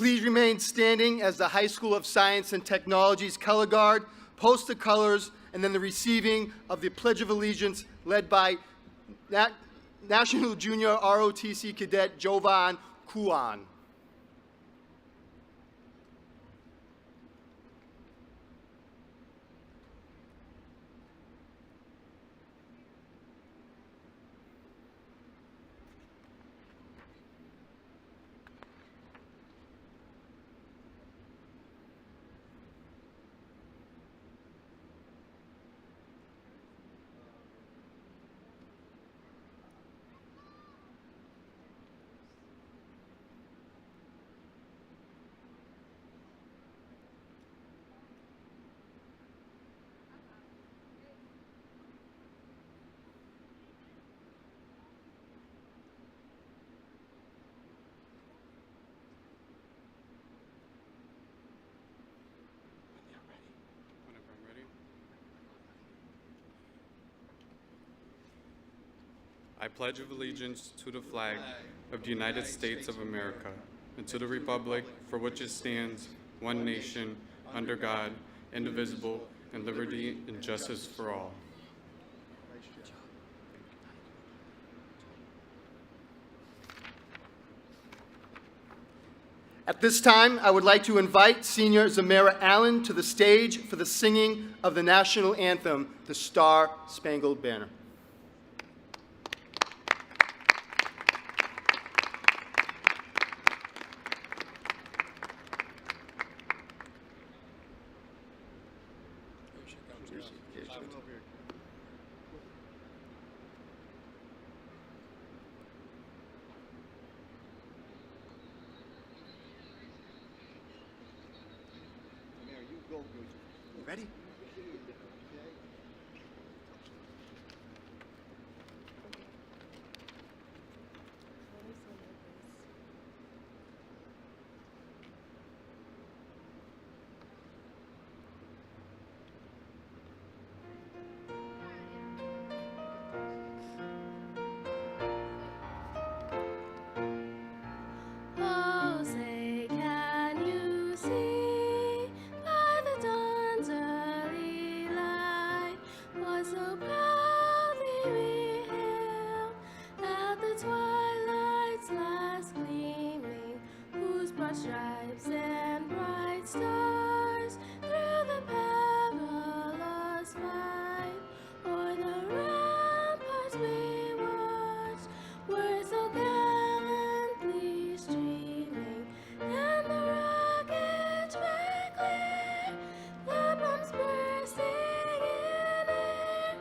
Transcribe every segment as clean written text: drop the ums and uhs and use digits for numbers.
Please remain standing as the High School of Science and Technology's color guard posts the colors and then the receiving of the Pledge of Allegiance led by National Junior ROTC Cadet Jovan Kuan. I pledge allegiance to the flag of the United States of America and to the republic for which it stands, one nation, under God, indivisible, and liberty and justice for all. At this time, I would like to invite Senior Zamira Allen to the stage for the singing of the national anthem, the Star Spangled Banner. Ready? Stripes and bright stars through the perilous fight, o'er the ramparts we watched were so gallantly streaming, and the rockets were clear, the bombs bursting in air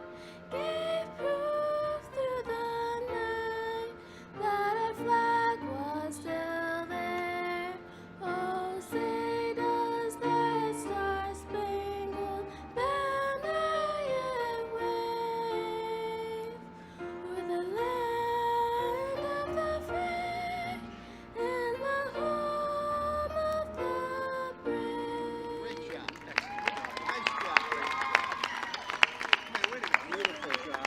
gave proof through the night that our flag was still there. Oh, say does that star-spangled banner yet wave o'er the land of the free and the home of the brave? Great job. Nice job. Beautiful job.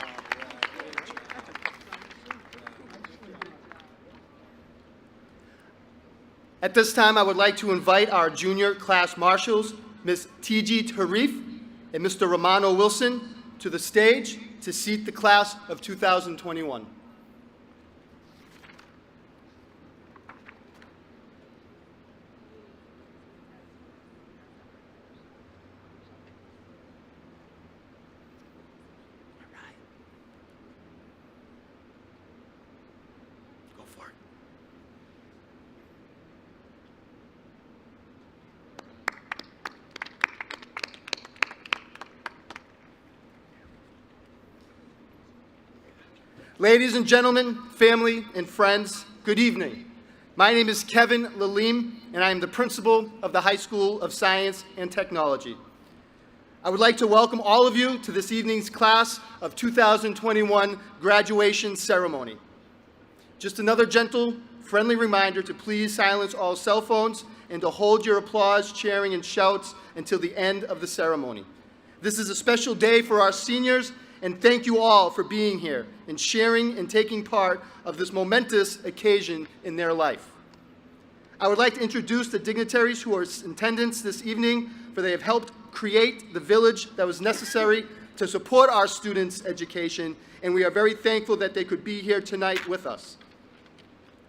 At this time, I would like to invite our junior class marshals, Ms. T.G. Tarif and Mr. Romano Wilson, to the stage to seat the class of 2021. Go for it. Ladies and gentlemen, family and friends, good evening. My name is Kevin Lalim, and I am the principal of the High School of Science and Technology. I would like to welcome all of you to this evening's class of 2021 graduation ceremony. Just another gentle, friendly reminder to please silence all cell phones and to hold your applause, cheering, and shouts until the end of the ceremony. This is a special day for our seniors, and thank you all for being here and sharing and taking part of this momentous occasion in their life. I would like to introduce the dignitaries who are in attendance this evening, for they have helped create the village that was necessary to support our students' education, and we are very thankful that they could be here tonight with us.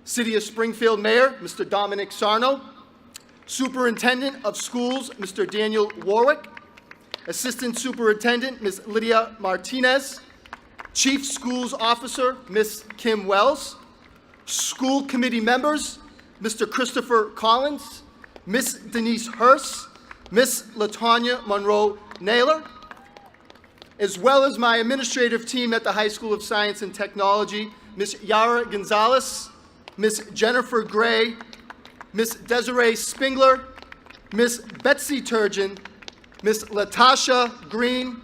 City of Springfield Mayor, Mr. Dominic Sarno. Superintendent of Schools, Mr. Daniel Warwick. Assistant Superintendent, Ms. Lydia Martinez. Chief Schools Officer, Ms. Kim Wells. School Committee members, Mr. Christopher Collins, Ms. Denise Hearst, Ms. LaTanya Monroe Naylor, as well as my administrative team at the High School of Science and Technology, Ms. Yara Gonzalez, Ms. Jennifer Gray, Ms. Desiree Spingler, Ms. Betsy Turgeon, Ms. Latasha Green,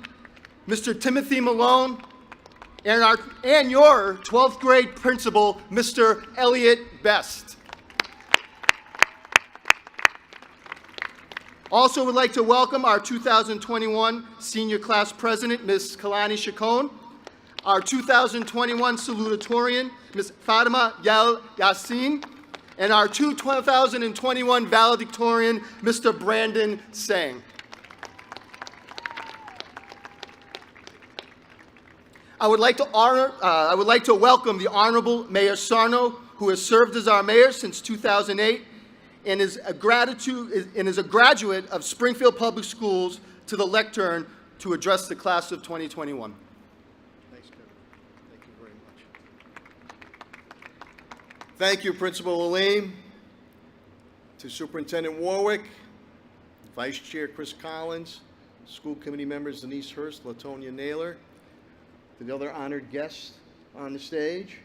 Mr. Timothy Malone, and your 12th grade principal, Mr. Elliot Best. Also would like to welcome our 2021 senior class president, Ms. Kalani Chacon, our 2021 salutatorian, Ms. Fatima Yel Yassin, and our 2021 valedictorian, Mr. Brendon Sang. I would like to welcome the Honorable Mayor Sarno, who has served as our mayor since 2008 and is a graduate of Springfield Public Schools, to the lectern to address the class of 2021. Thanks, Kevin. Thank you very much. Thank you, Principal Aleem, to Superintendent Warwick, Vice Chair Chris Collins, School Committee members Denise Hearst, LaTanya Naylor, to the other honored guests on the stage,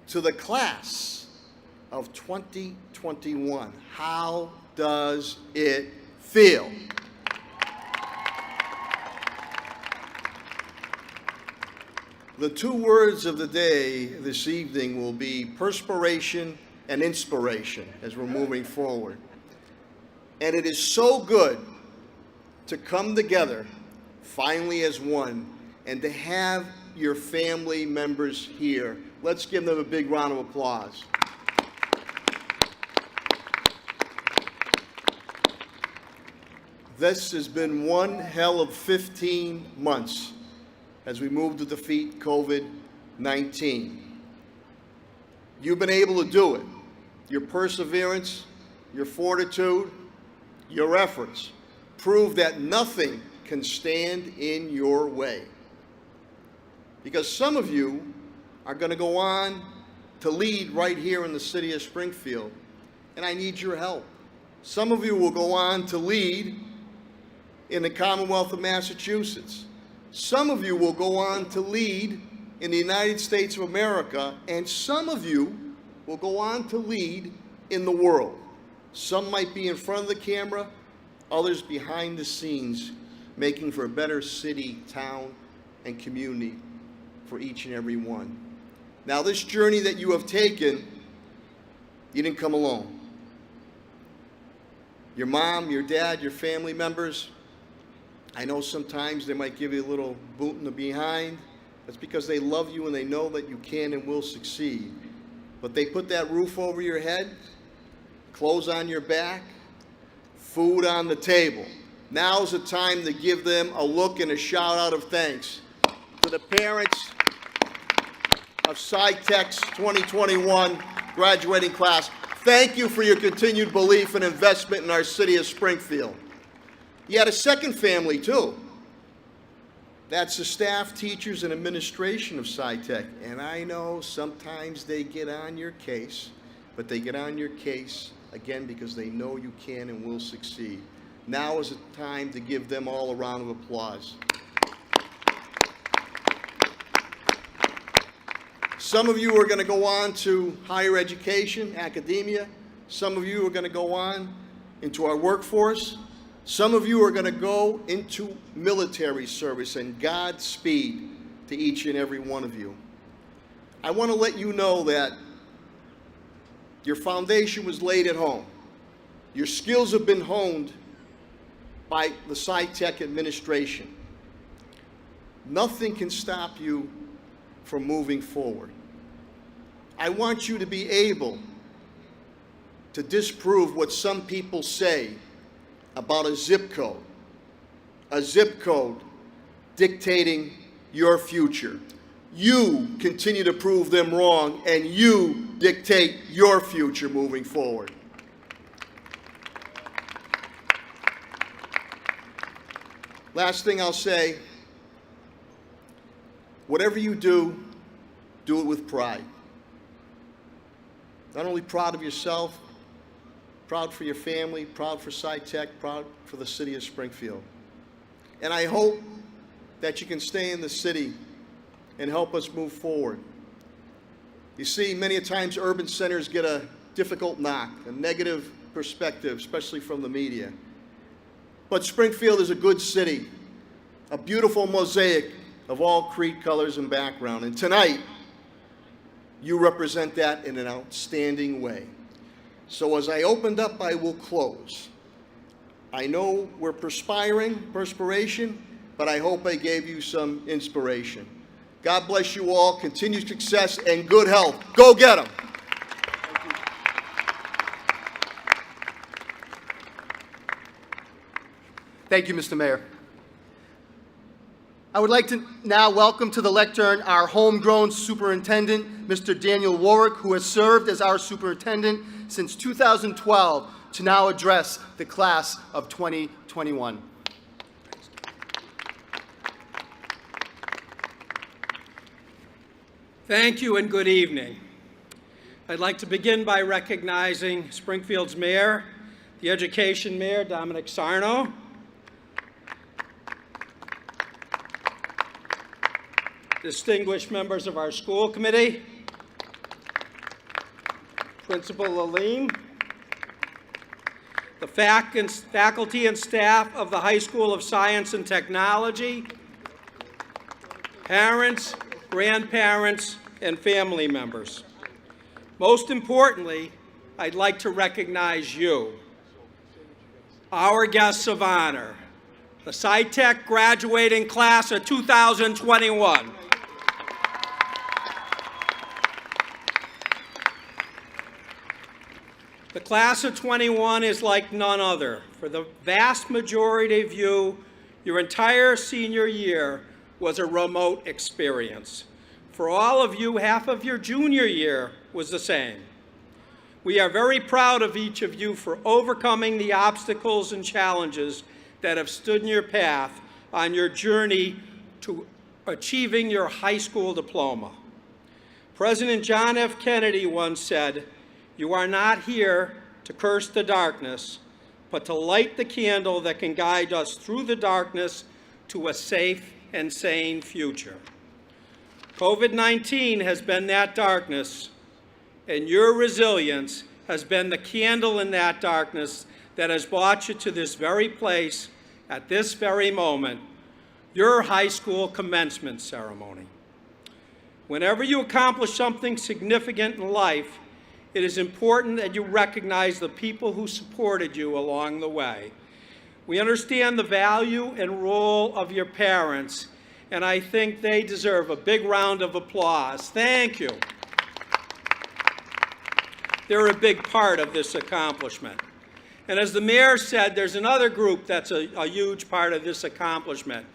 to the class of 2021. How does it feel? The two words of the day this evening will be perspiration and inspiration as we're moving forward. And it is so good to come together finally as one and to have your family members here. Let's give them a big round of applause. This has been one hell of 15 months as we move to defeat COVID-19. You've been able to do it. Your perseverance, your fortitude, your efforts prove that nothing can stand in your way. Because some of you are going to go on to lead right here in the city of Springfield, and I need your help. Some of you will go on to lead in the Commonwealth of Massachusetts. Some of you will go on to lead in the United States of America, and some of you will go on to lead in the world. Some might be in front of the camera, others behind the scenes, making for a better city, town, and community for each and every one. Now, this journey that you have taken, you didn't come alone. Your mom, your dad, your family members, I know sometimes they might give you a little boot in the behind. That's because they love you and they know that you can and will succeed. But they put that roof over your head, clothes on your back, food on the table. Now's the time to give them a look and a shout out of thanks to the parents of SciTech's 2021 graduating class. Thank you for your continued belief and investment in our city of Springfield. You had a second family, too. That's the staff, teachers, and administration of SciTech. And I know sometimes they get on your case, but they get on your case, again, because they know you can and will succeed. Now is the time to give them all a round of applause. Some of you are going to go on to higher education, academia. Some of you are going to go on into our workforce. Some of you are going to go into military service, and Godspeed to each and every one of you. I want to let you know that your foundation was laid at home. Your skills have been honed by the SciTech administration. Nothing can stop you from moving forward. I want you to be able to disprove what some people say about a zip code dictating your future. You continue to prove them wrong, and you dictate your future moving forward. Last thing I'll say, whatever you do, do it with pride. Not only proud of yourself, proud for your family, proud for SciTech, proud for the city of Springfield. And I hope that you can stay in the city and help us move forward. You see, many times urban centers get a difficult knock, a negative perspective, especially from the media. But Springfield is a good city, a beautiful mosaic of all creed, colors, and background. And tonight, you represent that in an outstanding way. So as I opened up, I will close. I know we're perspiration, but I hope I gave you some inspiration. God bless you all, continued success, and good health. Go get them. Thank you, Mr. Mayor. I would like to now welcome to the lectern our homegrown superintendent, Mr. Daniel Warwick, who has served as our superintendent since 2012, to now address the class of 2021. Thank you and good evening. I'd like to begin by recognizing Springfield's mayor, the education mayor, Dominic Sarno, distinguished members of our school committee, Principal Lalim, the faculty and staff of the High School of Science and Technology, parents, grandparents, and family members. Most importantly, I'd like to recognize you, our guests of honor, the SciTech graduating class of 2021. The class of 21 is like none other. For the vast majority of you, your entire senior year was a remote experience. For all of you, half of your junior year was the same. We are very proud of each of you for overcoming the obstacles and challenges that have stood in your path on your journey to achieving your high school diploma. President John F. Kennedy once said, "You are not here to curse the darkness, but to light the candle that can guide us through the darkness to a safe and sane future." COVID-19 has been that darkness, and your resilience has been the candle in that darkness that has brought you to this very place at this very moment, your high school commencement ceremony. Whenever you accomplish something significant in life, it is important that you recognize the people who supported you along the way. We understand the value and role of your parents, and I think they deserve a big round of applause. Thank you. They're a big part of this accomplishment. And as the mayor said, there's another group that's a huge part of this accomplishment.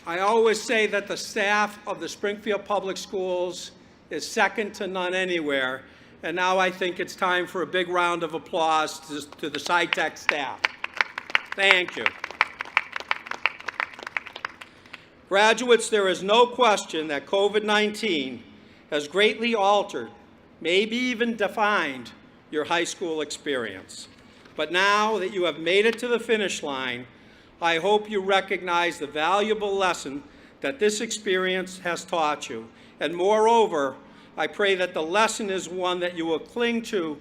I always say that the staff of the Springfield Public Schools is second to none anywhere, and now I think it's time for a big round of applause to the SciTech staff. Thank you. Graduates, there is no question that COVID-19 has greatly altered, maybe even defined, your high school experience. But now that you have made it to the finish line, I hope you recognize the valuable lesson that this experience has taught you. And moreover, I pray that the lesson is one that you will cling to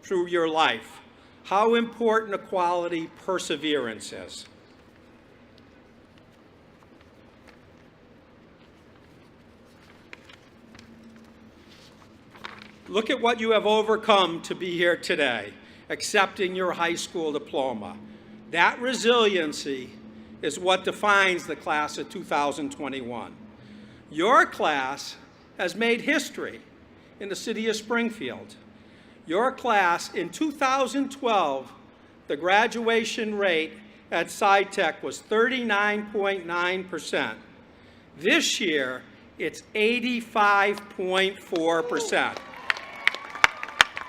through your life. How important a quality perseverance is. Look at what you have overcome to be here today, accepting your high school diploma. That resiliency is what defines the class of 2021. Your class has made history in the city of Springfield. Your class in 2012, the graduation rate at SciTech was 39.9%. This year, it's 85.4%.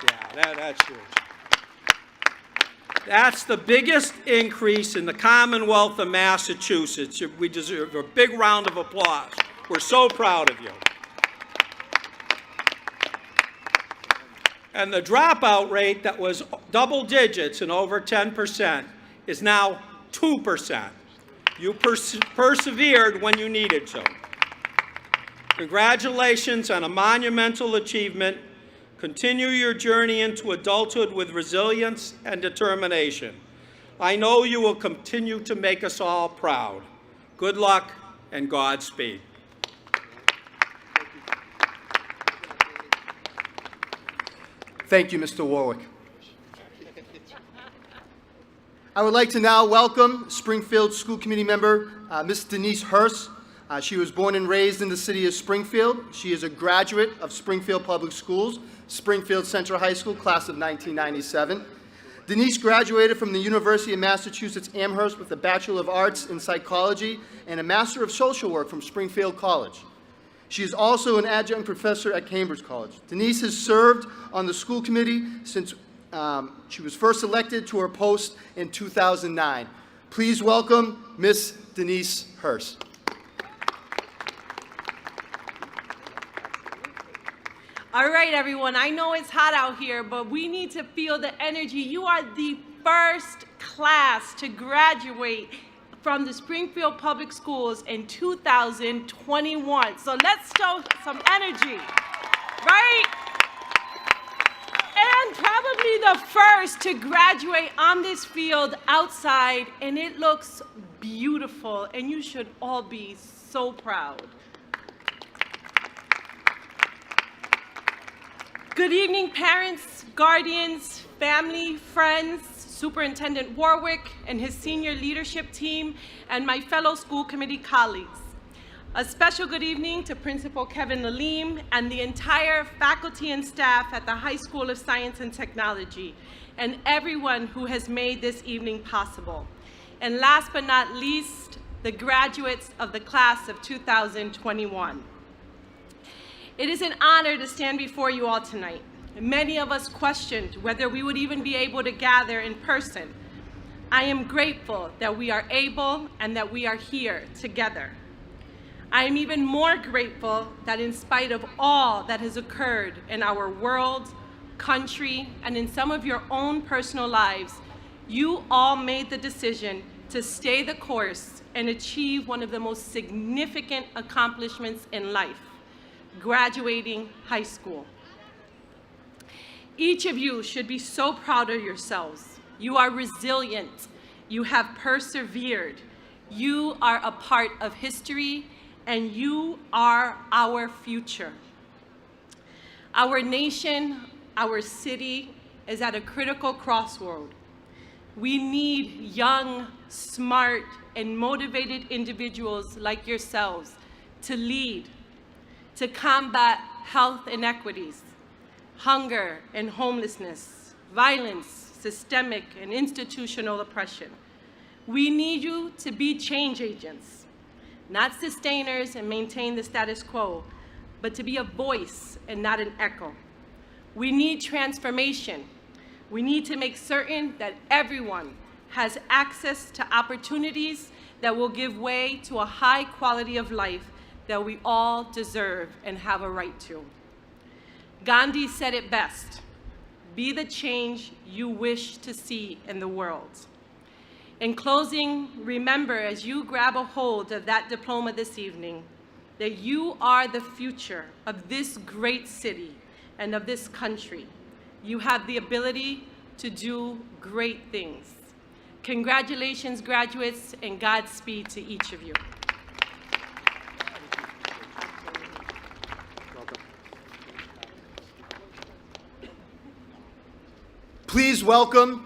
Yeah, that's huge. That's the biggest increase in the Commonwealth of Massachusetts. We deserve a big round of applause. We're so proud of you. And the dropout rate that was double digits and over 10% is now 2%. You persevered when you needed to. Congratulations on a monumental achievement. Continue your journey into adulthood with resilience and determination. I know you will continue to make us all proud. Good luck and Godspeed. Thank you, Mr. Warwick. I would like to now welcome Springfield School Committee member, Ms. Denise Hearst. She was born and raised in the city of Springfield. She is a graduate of Springfield Public Schools, Springfield Central High School, class of 1997. Denise graduated from the University of Massachusetts Amherst with a Bachelor of Arts in Psychology and a Master of Social Work from Springfield College. She is also an adjunct professor at Cambridge College. Denise has served on the school committee since she was first elected to her post in 2009. Please welcome Ms. Denise Hearst. All right, everyone, I know it's hot out here, but we need to feel the energy. You are the first class to graduate from the Springfield Public Schools in 2021. So let's show some energy, right? And probably the first to graduate on this field outside, and it looks beautiful, and you should all be so proud. Good evening, parents, guardians, family, friends, Superintendent Warwick and his senior leadership team, and my fellow school committee colleagues. A special good evening to Principal Kevin Lalim and the entire faculty and staff at the High School of Science and Technology, and everyone who has made this evening possible. And last but not least, the graduates of the class of 2021. It is an honor to stand before you all tonight. Many of us questioned whether we would even be able to gather in person. I am grateful that we are able and that we are here together. I am even more grateful that in spite of all that has occurred in our world, country, and in some of your own personal lives, you all made the decision to stay the course and achieve one of the most significant accomplishments in life: graduating high school. Each of you should be so proud of yourselves. You are resilient. You have persevered. You are a part of history, and you are our future. Our nation, our city is at a critical crossroad. We need young, smart, and motivated individuals like yourselves to lead, to combat health inequities, hunger and homelessness, violence, systemic and institutional oppression. We need you to be change agents, not sustainers and maintain the status quo, but to be a voice and not an echo. We need transformation. We need to make certain that everyone has access to opportunities that will give way to a high quality of life that we all deserve and have a right to. Gandhi said it best: be the change you wish to see in the world. In closing, remember as you grab a hold of that diploma this evening, that you are the future of this great city and of this country. You have the ability to do great things. Congratulations, graduates, and Godspeed to each of you. Please welcome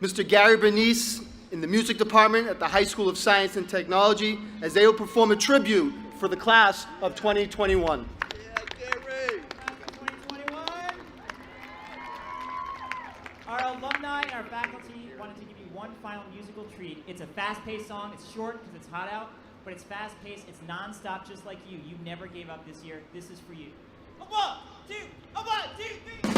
Mr. Gary Bernice in the music department at the High School of Science and Technology as they will perform a tribute for the class of 2021. Our alumni and our faculty wanted to give you one final musical treat. It's a fast-paced song. It's short because it's hot out, but it's fast-paced. It's non-stop, just like you. You never gave up this year. This is for you. A one, two, three.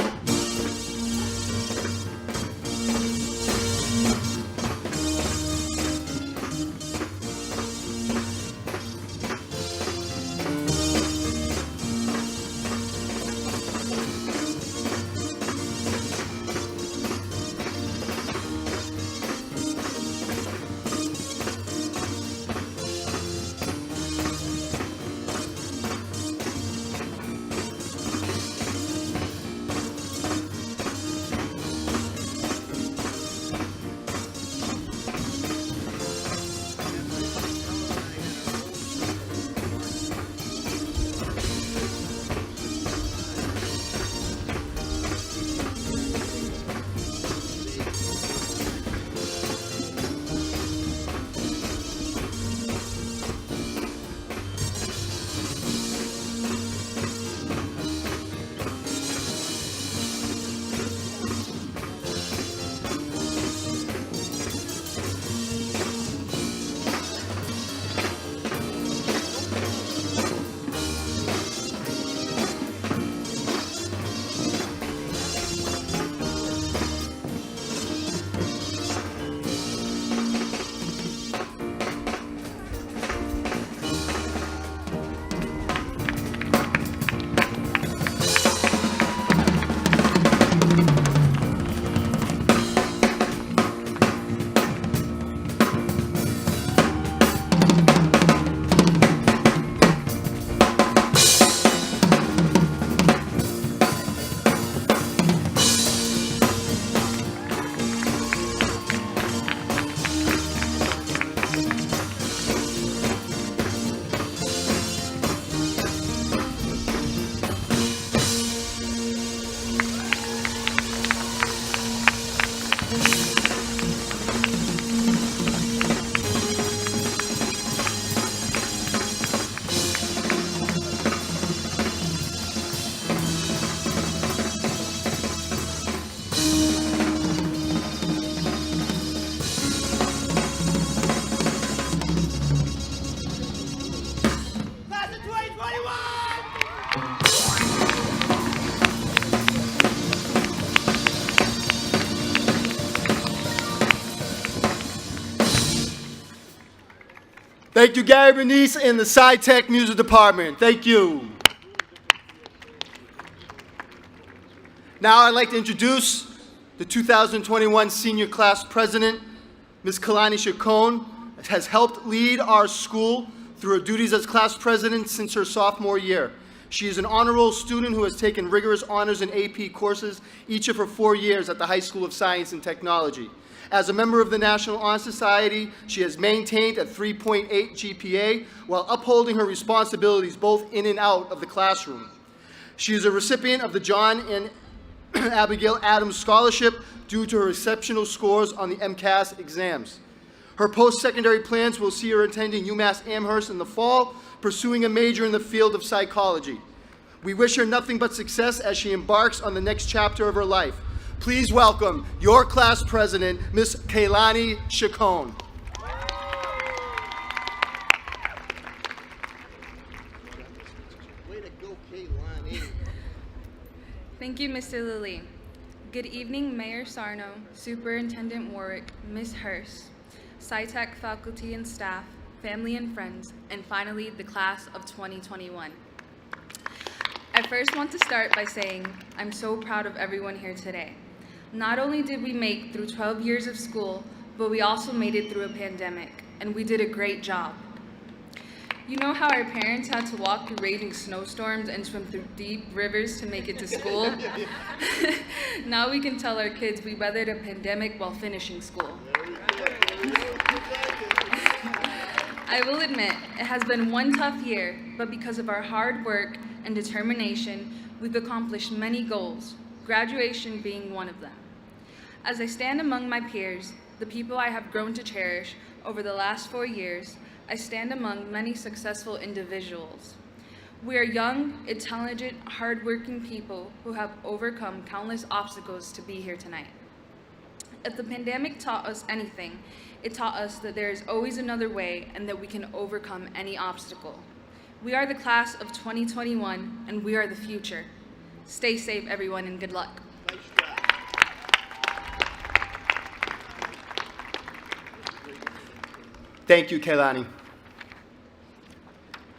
Thank you, Gary Bernice and the Sci-Tech Music Department. Thank you. Now I'd like to introduce the 2021 Senior Class President, Ms. Kalani Chacon, has helped lead our school through her duties as class president since her sophomore year. She is an honor roll student who has taken rigorous honors and AP courses each of her 4 years at the High School of Science and Technology. As a member of the National Honor Society, she has maintained a 3.8 GPA while upholding her responsibilities both in and out of the classroom. She is a recipient of the John and Abigail Adams Scholarship due to her exceptional scores on the MCAS exams. Her post-secondary plans will see her attending UMass Amherst in the fall, pursuing a major in the field of psychology. We wish her nothing but success as she embarks on the next chapter of her life. Please welcome your class president, Ms. Kalani Chacon. Way to go, Kalani. Thank you, Mr. Lilly. Good evening, Mayor Sarno, Superintendent Warwick, Ms. Hearst, Sci-Tech faculty and staff, family and friends, and finally, the class of 2021. I first want to start by saying I'm so proud of everyone here today. Not only did we make through 12 years of school, but we also made it through a pandemic, and we did a great job. You know how our parents had to walk through raging snowstorms and swim through deep rivers to make it to school? Now we can tell our kids we weathered a pandemic while finishing school. I will admit, it has been one tough year, but because of our hard work and determination, we've accomplished many goals, graduation being one of them. As I stand among my peers, the people I have grown to cherish over the last 4 years, I stand among many successful individuals. We are young, intelligent, hardworking people who have overcome countless obstacles to be here tonight. If the pandemic taught us anything, it taught us that there is always another way and that we can overcome any obstacle. We are the class of 2021, and we are the future. Stay safe, everyone, and good luck. Thank you, Kailani.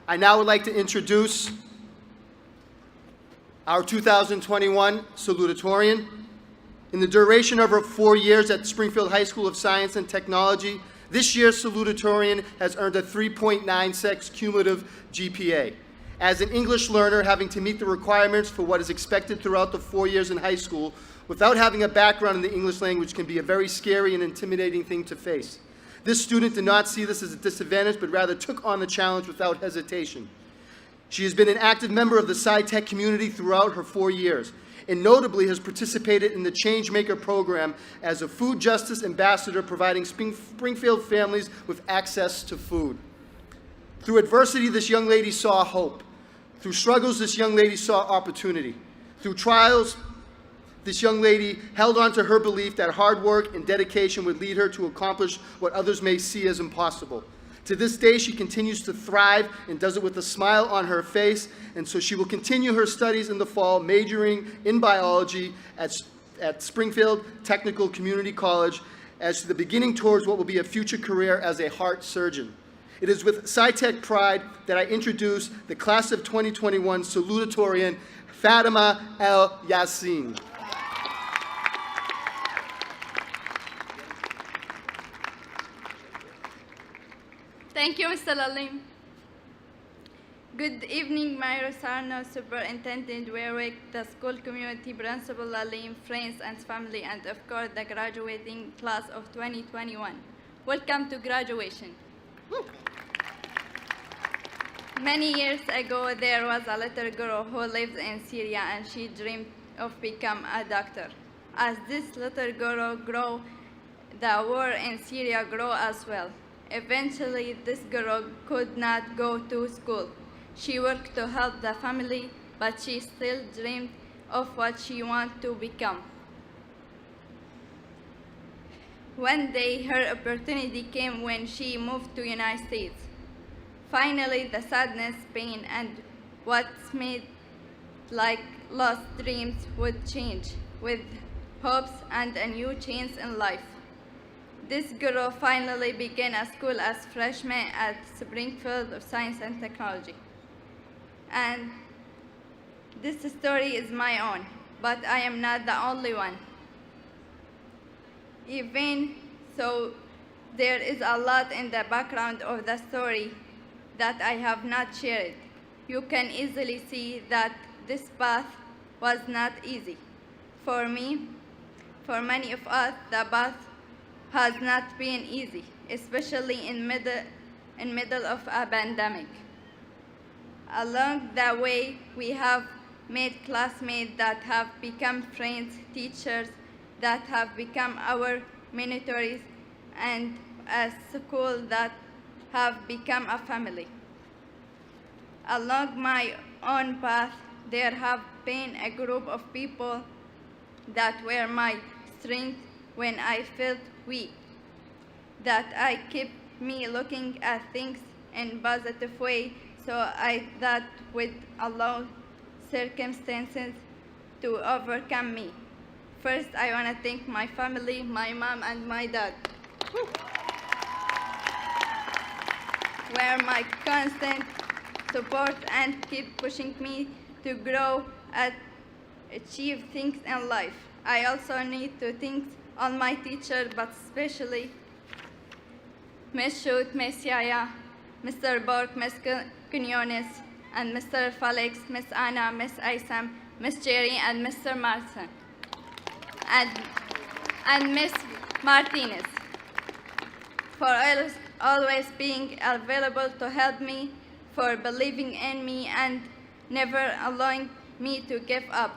I now would like to introduce our 2021 Salutatorian. In the duration of her 4 years at Springfield High School of Science and Technology, this year's Salutatorian has earned a 3.96 cumulative GPA. As an English learner, having to meet the requirements for what is expected throughout the 4 years in high school without having a background in the English language can be a very scary and intimidating thing to face. This student did not see this as a disadvantage, but rather took on the challenge without hesitation. She has been an active member of the SciTech community throughout her 4 years, and notably has participated in the Changemaker program as a food justice ambassador, providing Springfield families with access to food. Through adversity, this young lady saw hope. Through struggles, this young lady saw opportunity. Through trials, this young lady held on to her belief that hard work and dedication would lead her to accomplish what others may see as impossible. To this day, she continues to thrive and does it with a smile on her face, and so she will continue her studies in the fall, majoring in biology at Springfield Technical Community College as to the beginning towards what will be a future career as a heart surgeon. It is with SciTech pride that I introduce the class of 2021 Salutatorian, Fatima El Yassin. Thank you, Mr. Lalim. Good evening, Mayor Sarno, Superintendent Warwick, the school community, Principal Lalim, friends and family, and of course the graduating class of 2021. Welcome to graduation. Woo. Many years ago, there was a little girl who lived in Syria, and she dreamed of becoming a doctor. As this little girl grew, the war in Syria grew as well. Eventually, this girl could not go to school. She worked to help the family, but she still dreamed of what she wanted to become. One day, her opportunity came when she moved to the United States. Finally, the sadness, pain, and what's made like lost dreams would change with hopes and a new chance in life. This girl finally began a school as freshman at Springfield of Science and Technology. And this story is my own, but I am not the only one. Even so, there is a lot in the background of the story that I have not shared. You can easily see that this path was not easy. For me, for many of us, the path has not been easy, especially in middle of a pandemic. Along the way, we have made classmates that have become friends, teachers that have become our mentors, and a school that have become a family. Along my own path, there have been a group of people that were my strength when I felt weak, that I kept me looking at things in a positive way, so that would allow circumstances to overcome me. First, I want to thank my family, my mom and my dad, were my constant support and keep pushing me to grow and achieve things in life. I also need to thank all my teachers, but especially Ms. Shute, Ms. Yaya, Mr. Bork, Ms. Quinones, and Mr. Felix, Ms. Anna, Ms. Aysam, Ms. Jerry, and Mr. Martin, and Ms. Martinez, for always being available to help me, for believing in me and never allowing me to give up.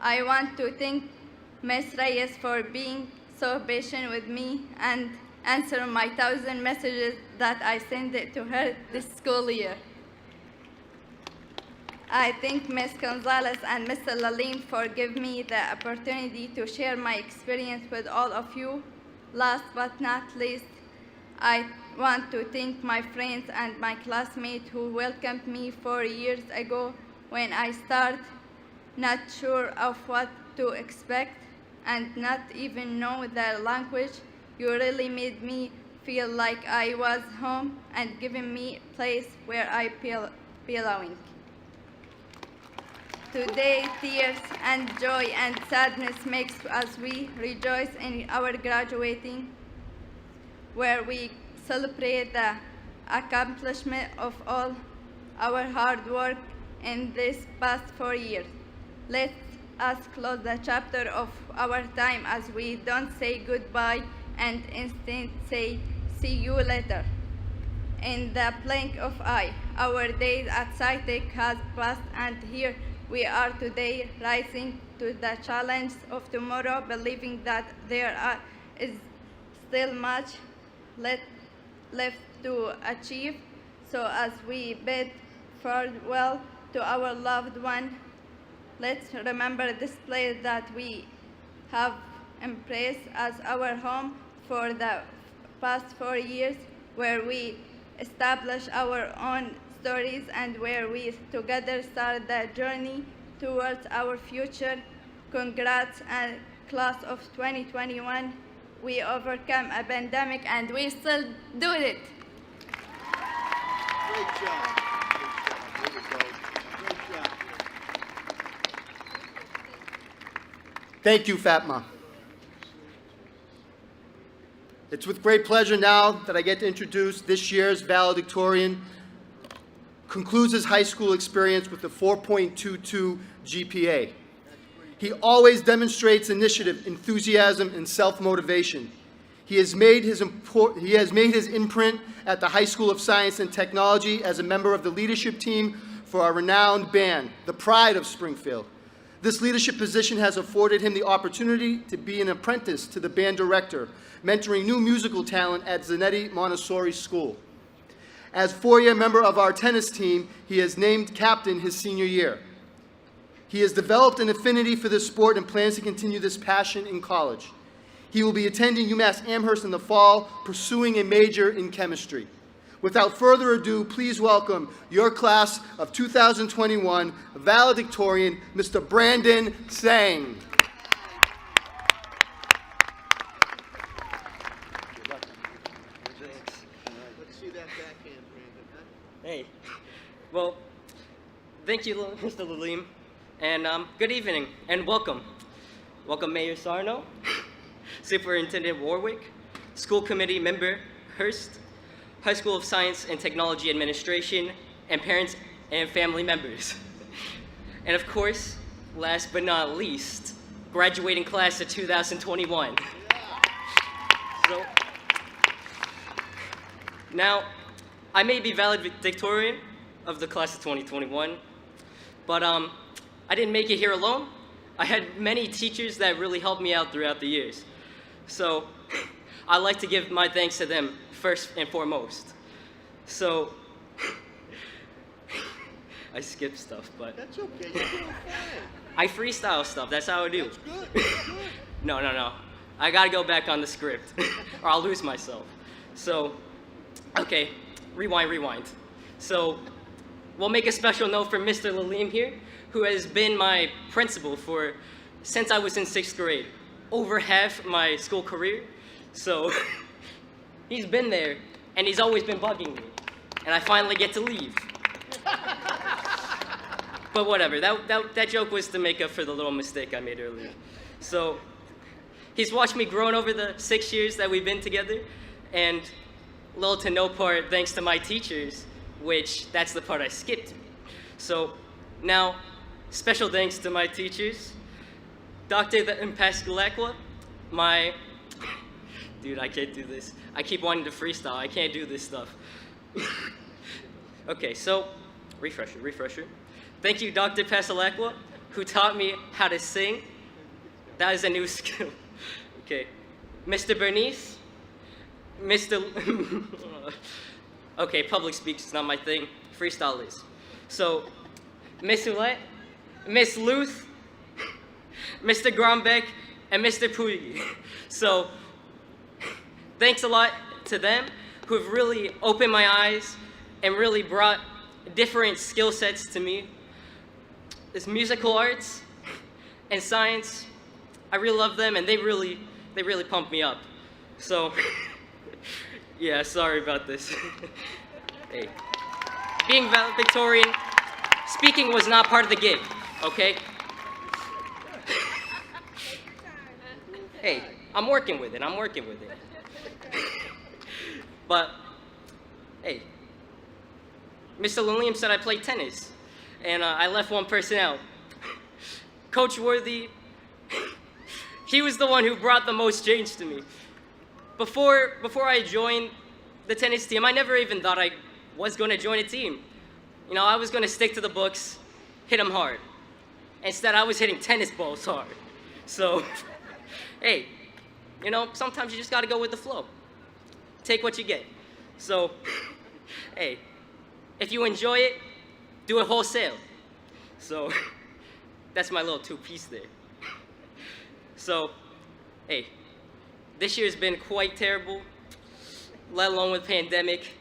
I want to thank Ms. Reyes for being so patient with me and answer my 1,000 messages that I sent to her this school year. I thank Ms. Gonzalez and Mr. Lalim for giving me the opportunity to share my experience with all of you. Last but not least, I want to thank my friends and my classmates who welcomed me 4 years ago when I started, not sure of what to expect and not even know the language. You really made me feel like I was home and giving me a place where I belong. Today, tears and joy and sadness mix as we rejoice in our graduating, where we celebrate the accomplishment of all our hard work in this past 4 years. Let us close the chapter of our time as we don't say goodbye and instead say, see you later. In the blink of eye, our days at SciTech has passed, and here we are today, rising to the challenge of tomorrow, believing that is still much left to achieve. So as we bid farewell to our loved one, let's remember this place that we have embraced as our home for the past 4 years, where we established our own stories and where we together start the journey towards our future. Congrats, and class of 2021. We overcome a pandemic and we still do it. Great job. Great job. Great job. Thank you, Fatma. It's with great pleasure now that I get to introduce this year's valedictorian. Concludes his high school experience with a 4.22 GPA. He always demonstrates initiative, enthusiasm, and self-motivation. He has made his imprint at the High School of Science and Technology as a member of the leadership team for our renowned band, the pride of Springfield. This leadership position has afforded him the opportunity to be an apprentice to the band director, mentoring new musical talent at Zanetti Montessori School. As four-year member of our tennis team, he is named captain his senior year. He has developed an affinity for this sport and plans to continue this passion in college. He will be attending UMass Amherst in the fall, pursuing a major in chemistry. Without further ado, please welcome your class of 2021 valedictorian, Mr. Brendon Sang. Hey, well, thank you, Mr. Lalim, and good evening, and welcome. Welcome, Mayor Sarno, Superintendent Warwick, School Committee Member Hearst, High School of Science and Technology Administration, and parents and family members. And of course, last but not least, graduating class of 2021. So, now, I may be valedictorian of the class of 2021, but I didn't make it here alone. I had many teachers that really helped me out throughout the years. So I'd like to give my thanks to them first and foremost. So I skip stuff, but That's okay. You're doing fine. I freestyle stuff. That's how I do. That's good. That's good. No. I gotta go back on the script, or I'll lose myself. So, okay. Rewind. So, we'll make a special note for Mr. Lalim here, who has been my principal since I was in 6th grade, over half my school career. So, he's been there, and he's always been bugging me, and I finally get to leave. But whatever, that joke was to make up for the little mistake I made earlier. So, he's watched me grow over the 6 years that we've been together, and little to no part thanks to my teachers, which that's the part I skipped. So now, special thanks to my teachers, Dr. Pascalacqua, dude, I can't do this. I keep wanting to freestyle. I can't do this stuff. Okay, so refresher. Thank you, Dr. Pascalacqua, who taught me how to sing. That is a new skill. Okay, Mr. Bernice, okay, public speech is not my thing. Freestyle is. So, Miss Oulette, Miss Luth, Mr. Grombeck, and Mr. Puyi. So, thanks a lot to them who have really opened my eyes and really brought different skill sets to me. This musical arts and science, I really love them, and they really pumped me up. So, yeah, sorry about this. Hey, being valedictorian, speaking was not part of the gig, okay? Hey, I'm working with it. But, hey, Mr. Lilliam said I played tennis, and I left one person out. Coach Worthy, he was the one who brought the most change to me. Before I joined the tennis team, I never even thought I was going to join a team. You know, I was going to stick to the books, hit them hard. Instead, I was hitting tennis balls hard. So, hey, you know, sometimes you just got to go with the flow. Take what you get. So, hey, if you enjoy it, do it wholesale. So, that's my little two-piece there. So, hey, this year's been quite terrible, let alone with pandemic.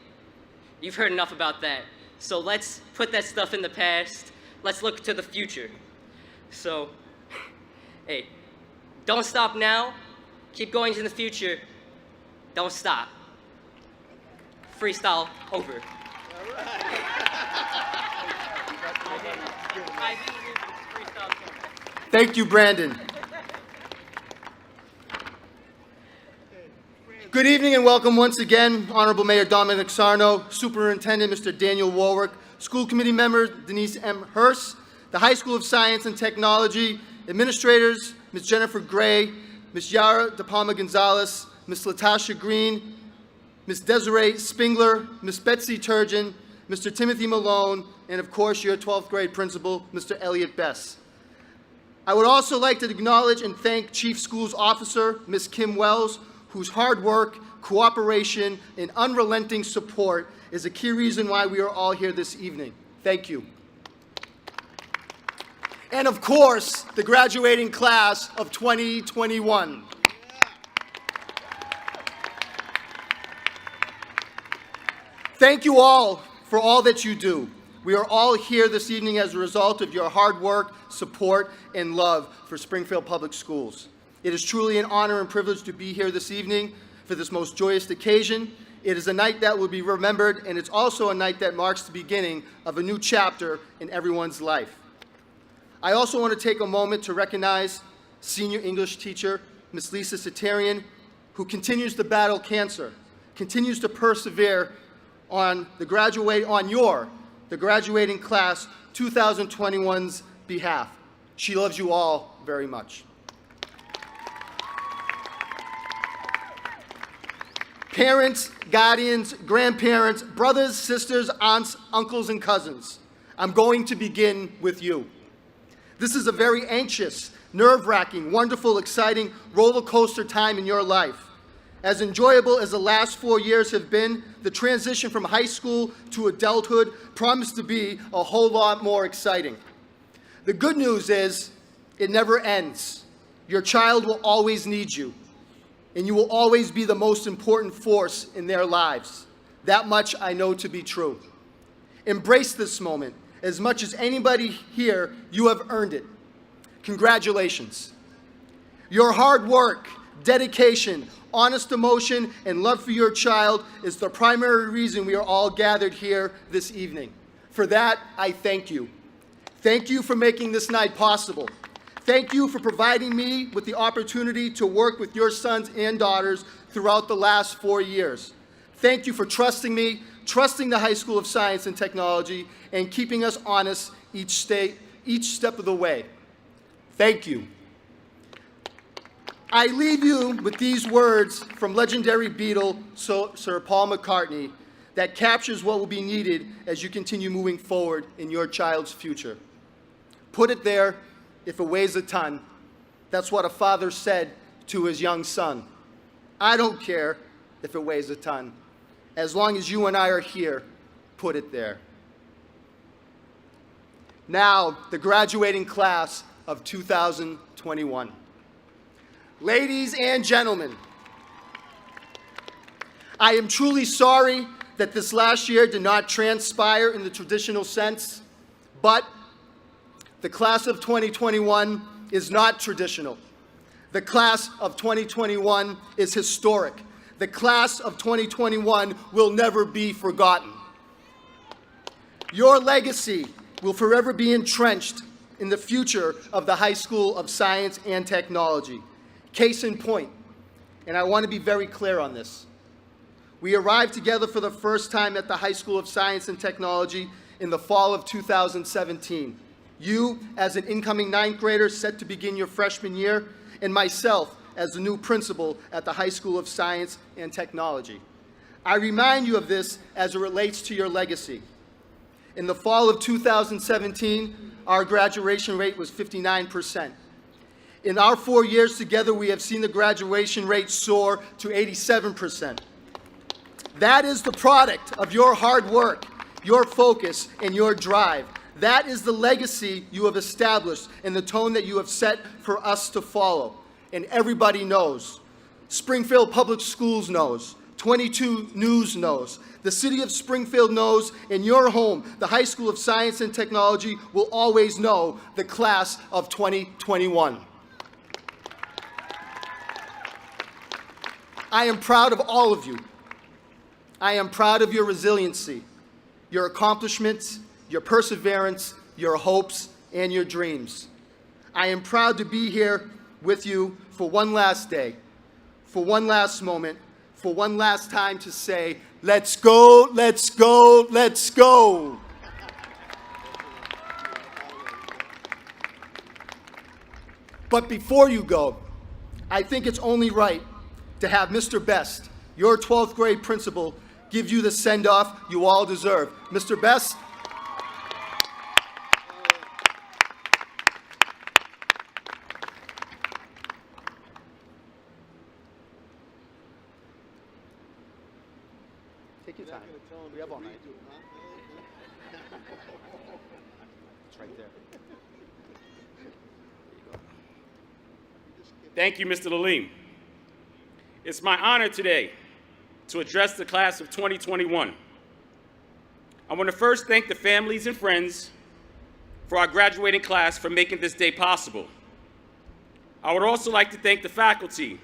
You've heard enough about that. So let's put that stuff in the past. Let's look to the future. So, hey, don't stop now. Keep going in the future. Don't stop. Freestyle over. Thank you, Brandon. Good evening and welcome once again, Honorable Mayor Dominic Sarno, Superintendent Mr. Daniel Warwick, School Committee member Denise Hearst, the High School of Science and Technology, administrators, Ms. Jennifer Gray, Ms. Yara De Palma Gonzalez, Ms. Latasha Green, Ms. Desiree Spingler, Ms. Betsy Turgeon, Mr. Timothy Malone, and of course your 12th grade principal, Mr. Elliot Bess. I would also like to acknowledge and thank Chief Schools Officer, Ms. Kim Wells, whose hard work, cooperation, and unrelenting support is a key reason why we are all here this evening. Thank you. And of course, the graduating class of 2021. Thank you all for all that you do. We are all here this evening as a result of your hard work, support, and love for Springfield Public Schools. It is truly an honor and privilege to be here this evening for this most joyous occasion. It is a night that will be remembered, and it's also a night that marks the beginning of a new chapter in everyone's life. I also want to take a moment to recognize senior English teacher, Ms. Lisa Satarian, who continues to battle cancer, continues to persevere on the graduating class 2021's behalf. She loves you all very much. Parents, guardians, grandparents, brothers, sisters, aunts, uncles, and cousins, I'm going to begin with you. This is a very anxious, nerve-wracking, wonderful, exciting roller coaster time in your life. As enjoyable as the last 4 years have been, the transition from high school to adulthood promised to be a whole lot more exciting. The good news is, it never ends. Your child will always need you, and you will always be the most important force in their lives. That much I know to be true. Embrace this moment. As much as anybody here, you have earned it. Congratulations. Your hard work, dedication, honest emotion, and love for your child is the primary reason we are all gathered here this evening. For that, I thank you. Thank you for making this night possible. Thank you for providing me with the opportunity to work with your sons and daughters throughout the last 4 years. Thank you for trusting me, trusting the High School of Science and Technology, and keeping us honest each step of the way. Thank you. I leave you with these words from legendary Beatle Sir Paul McCartney that captures what will be needed as you continue moving forward in your child's future. Put it there if it weighs a ton. That's what a father said to his young son. I don't care if it weighs a ton. As long as you and I are here, put it there. Now, the graduating class of 2021. Ladies and gentlemen, I am truly sorry that this last year did not transpire in the traditional sense, but the class of 2021 is not traditional. The class of 2021 is historic. The class of 2021 will never be forgotten. Your legacy will forever be entrenched in the future of the High School of Science and Technology. Case in point, and I want to be very clear on this. We arrived together for the first time at the High School of Science and Technology in the fall of 2017. You, as an incoming ninth grader set to begin your freshman year, and myself as the new principal at the High School of Science and Technology. I remind you of this as it relates to your legacy. In the fall of 2017, our graduation rate was 59%. In our 4 years together, we have seen the graduation rate soar to 87%. That is the product of your hard work, your focus, and your drive. That is the legacy you have established and the tone that you have set for us to follow. And everybody knows. Springfield Public Schools knows. 22 News knows. The city of Springfield knows, and your home, the High School of Science and Technology, will always know the class of 2021. I am proud of all of you. I am proud of your resiliency, your accomplishments, your perseverance, your hopes, and your dreams. I am proud to be here with you for one last day, for one last moment, for one last time to say, let's go, let's go, let's go. But before you go, I think it's only right to have Mr. Best, your 12th grade principal, give you the send-off you all deserve. Mr. Best. Take your time. We have all night. It's right there. Thank you, Mr. Lalim. It's my honor today to address the class of 2021. I want to first thank the families and friends for our graduating class for making this day possible. I would also like to thank the faculty,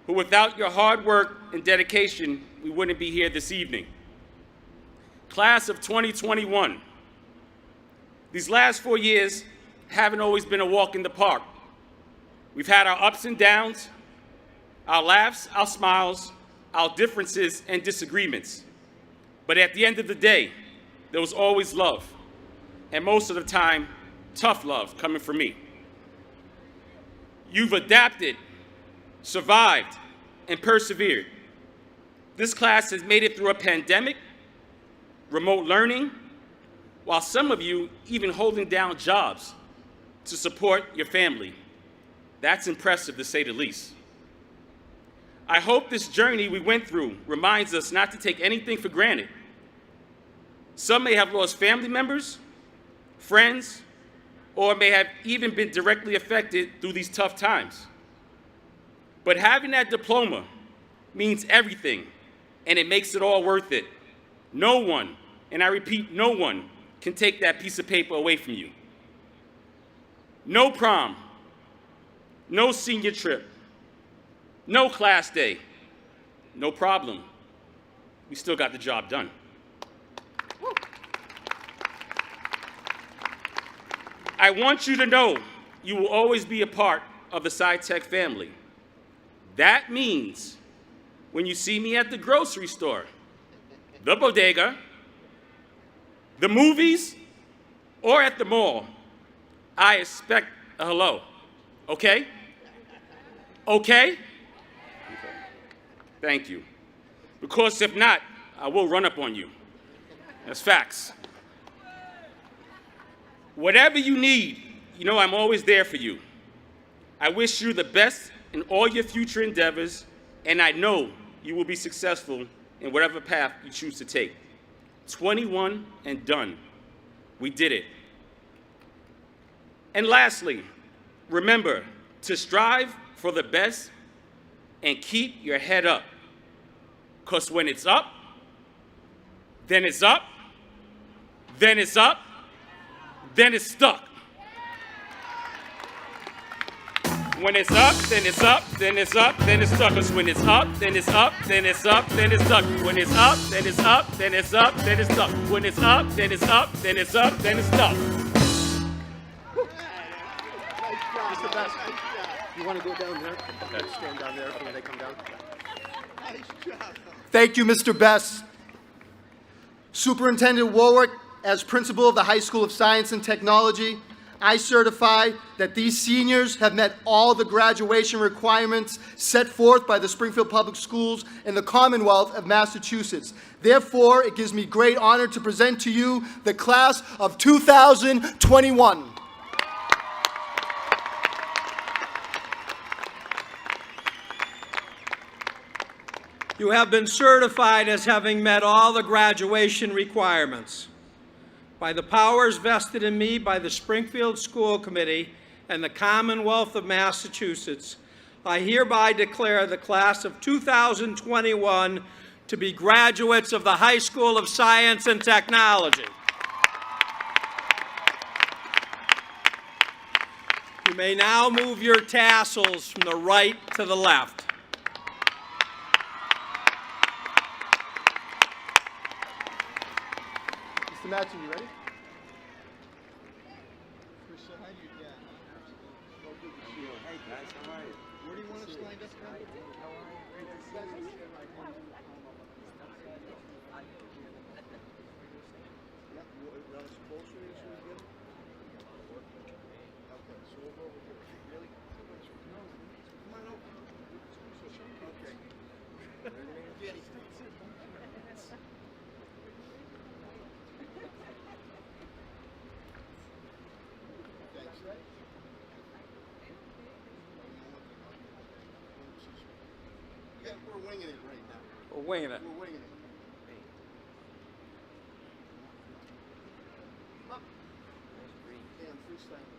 who without your hard work and dedication, we wouldn't be here this evening. Class of 2021. These last 4 years haven't always been a walk in the park. We've had our ups and downs, our laughs, our smiles, our differences and disagreements. But at the end of the day, there was always love, and most of the time, tough love coming from me. You've adapted, survived, and persevered. This class has made it through a pandemic, remote learning, while some of you even holding down jobs to support your family. That's impressive, to say the least. I hope this journey we went through reminds us not to take anything for granted. Some may have lost family members, friends, or may have even been directly affected through these tough times. But having that diploma means everything, and it makes it all worth it. No one, and I repeat, no one, can take that piece of paper away from you. No prom, no senior trip, no class day, no problem. We still got the job done. I want you to know you will always be a part of the SciTech family. That means when you see me at the grocery store, the bodega, the movies, or at the mall, I expect a hello, okay? Okay? Thank you. Because if not, I will run up on you. That's facts. Whatever you need, you know I'm always there for you. I wish you the best in all your future endeavors, and I know you will be successful in whatever path you choose to take. 21 and done. We did it. And lastly, remember to strive for the best and keep your head up. Because when it's up, then it's up, then it's up, then it's stuck. When it's up, then it's up, then it's up, then it's stuck. Because when it's up, then it's up, then it's up, then it's stuck. When it's up, then it's up, then it's up, then it's stuck. When it's up, then it's up, then it's up, then it's stuck. Mr. Best, you want to go down there? Okay. Stand down there when they come down. Thank you, Mr. Best. Superintendent Warwick, as principal of the High School of Science and Technology, I certify that these seniors have met all the graduation requirements set forth by the Springfield Public Schools in the Commonwealth of Massachusetts. Therefore, it gives me great honor to present to you the class of 2021. You have been certified as having met all the graduation requirements. By the powers vested in me by the Springfield School Committee and the Commonwealth of Massachusetts, I hereby declare the class of 2021 to be graduates of the High School of Science and Technology. You may now move your tassels from the right to the left. Mr. Matson, you ready? Hey guys, how are you? Where do you want us lined up? We're winging it right now. We're winging it. We're winging it. Up. Yeah, I'm freestyling.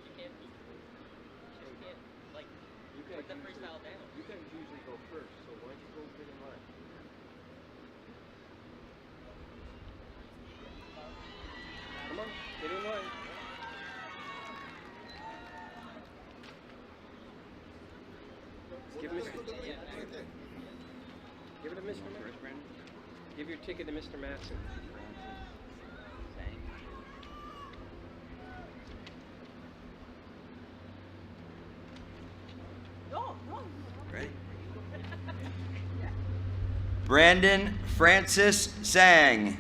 You can't like, put the freestyle down. You guys usually go first, so why don't you go get in line? Come on, get in line. Give it to Mr. Matson. Give your ticket to Mr. Matson. Ready? Brendon Francis Sang.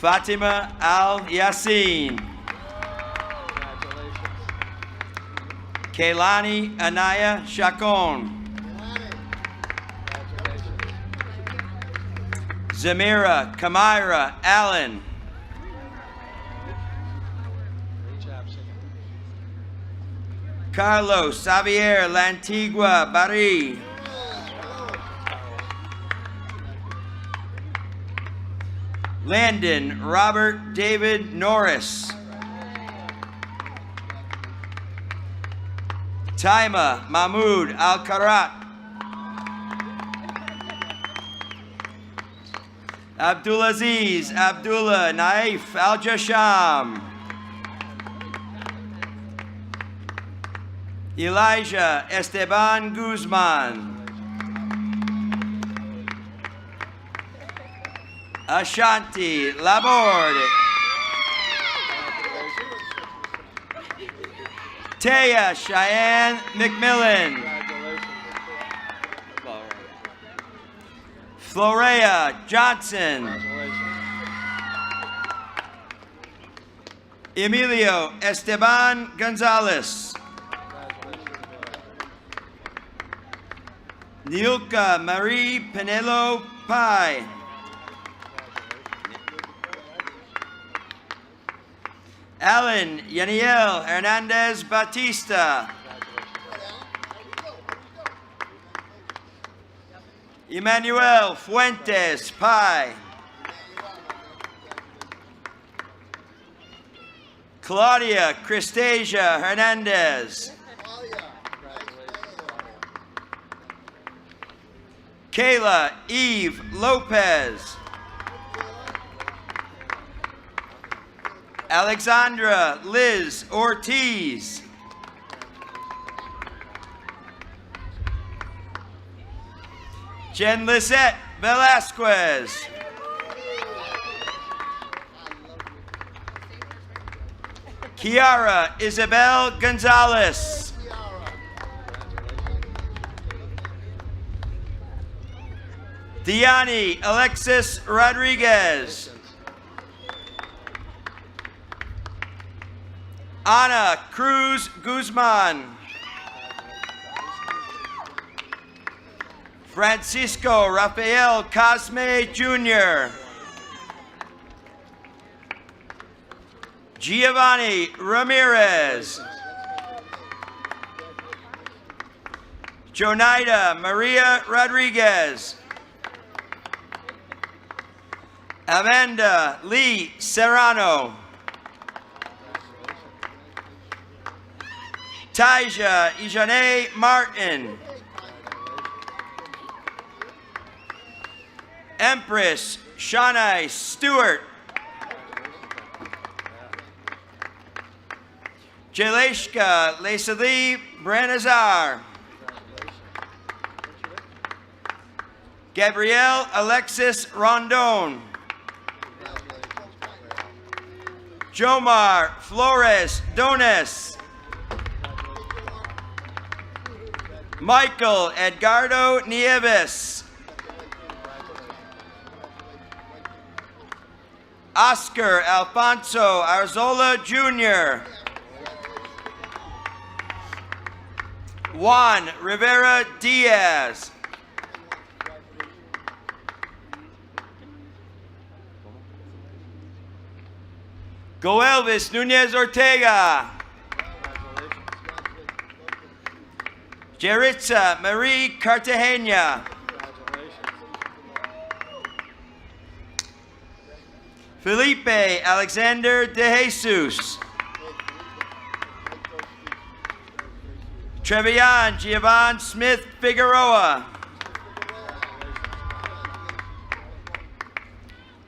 Fatima Al Yassin. Kaylani Anaya Chacon. Zamira Kamira Allen. Carlos Xavier Lantigua Barri. Landon Robert David Norris. Taima Mahmoud Al-Karat. Abdulaziz Abdullah Naif Al-Jasham. Elijah Esteban Guzman. Ashanti Laborde. Taya Cheyenne McMillan. Florea Johnson. Emilio Esteban Gonzalez. Nilka Marie Penelo Pai. Alan Yaniel Hernandez Batista. Emmanuel Fuentes Pai. Claudia Cristasia Hernandez. Kayla Eve Lopez. Alexandra Liz Ortiz. Jen Lisette Velasquez. Kiara Isabel Gonzalez. Diani Alexis Rodriguez. Ana Cruz Guzman. Francisco Rafael Cosme Jr. Giovanni Ramirez. Jonaida Maria Rodriguez. Amanda Lee Serrano. Taija Ijane Martin. Empress Shanae Stewart. Jeleshka Leslie Branazar. Gabrielle Alexis Rondon. Jomar Flores Dones. Michael Edgardo Nieves. Oscar Alfonso Arzola Jr. Juan Rivera Diaz. Goelvis Nunez Ortega. Jeritza Marie Cartagena. Felipe Alexander de Jesus. Trevian Giovanni Smith Figueroa.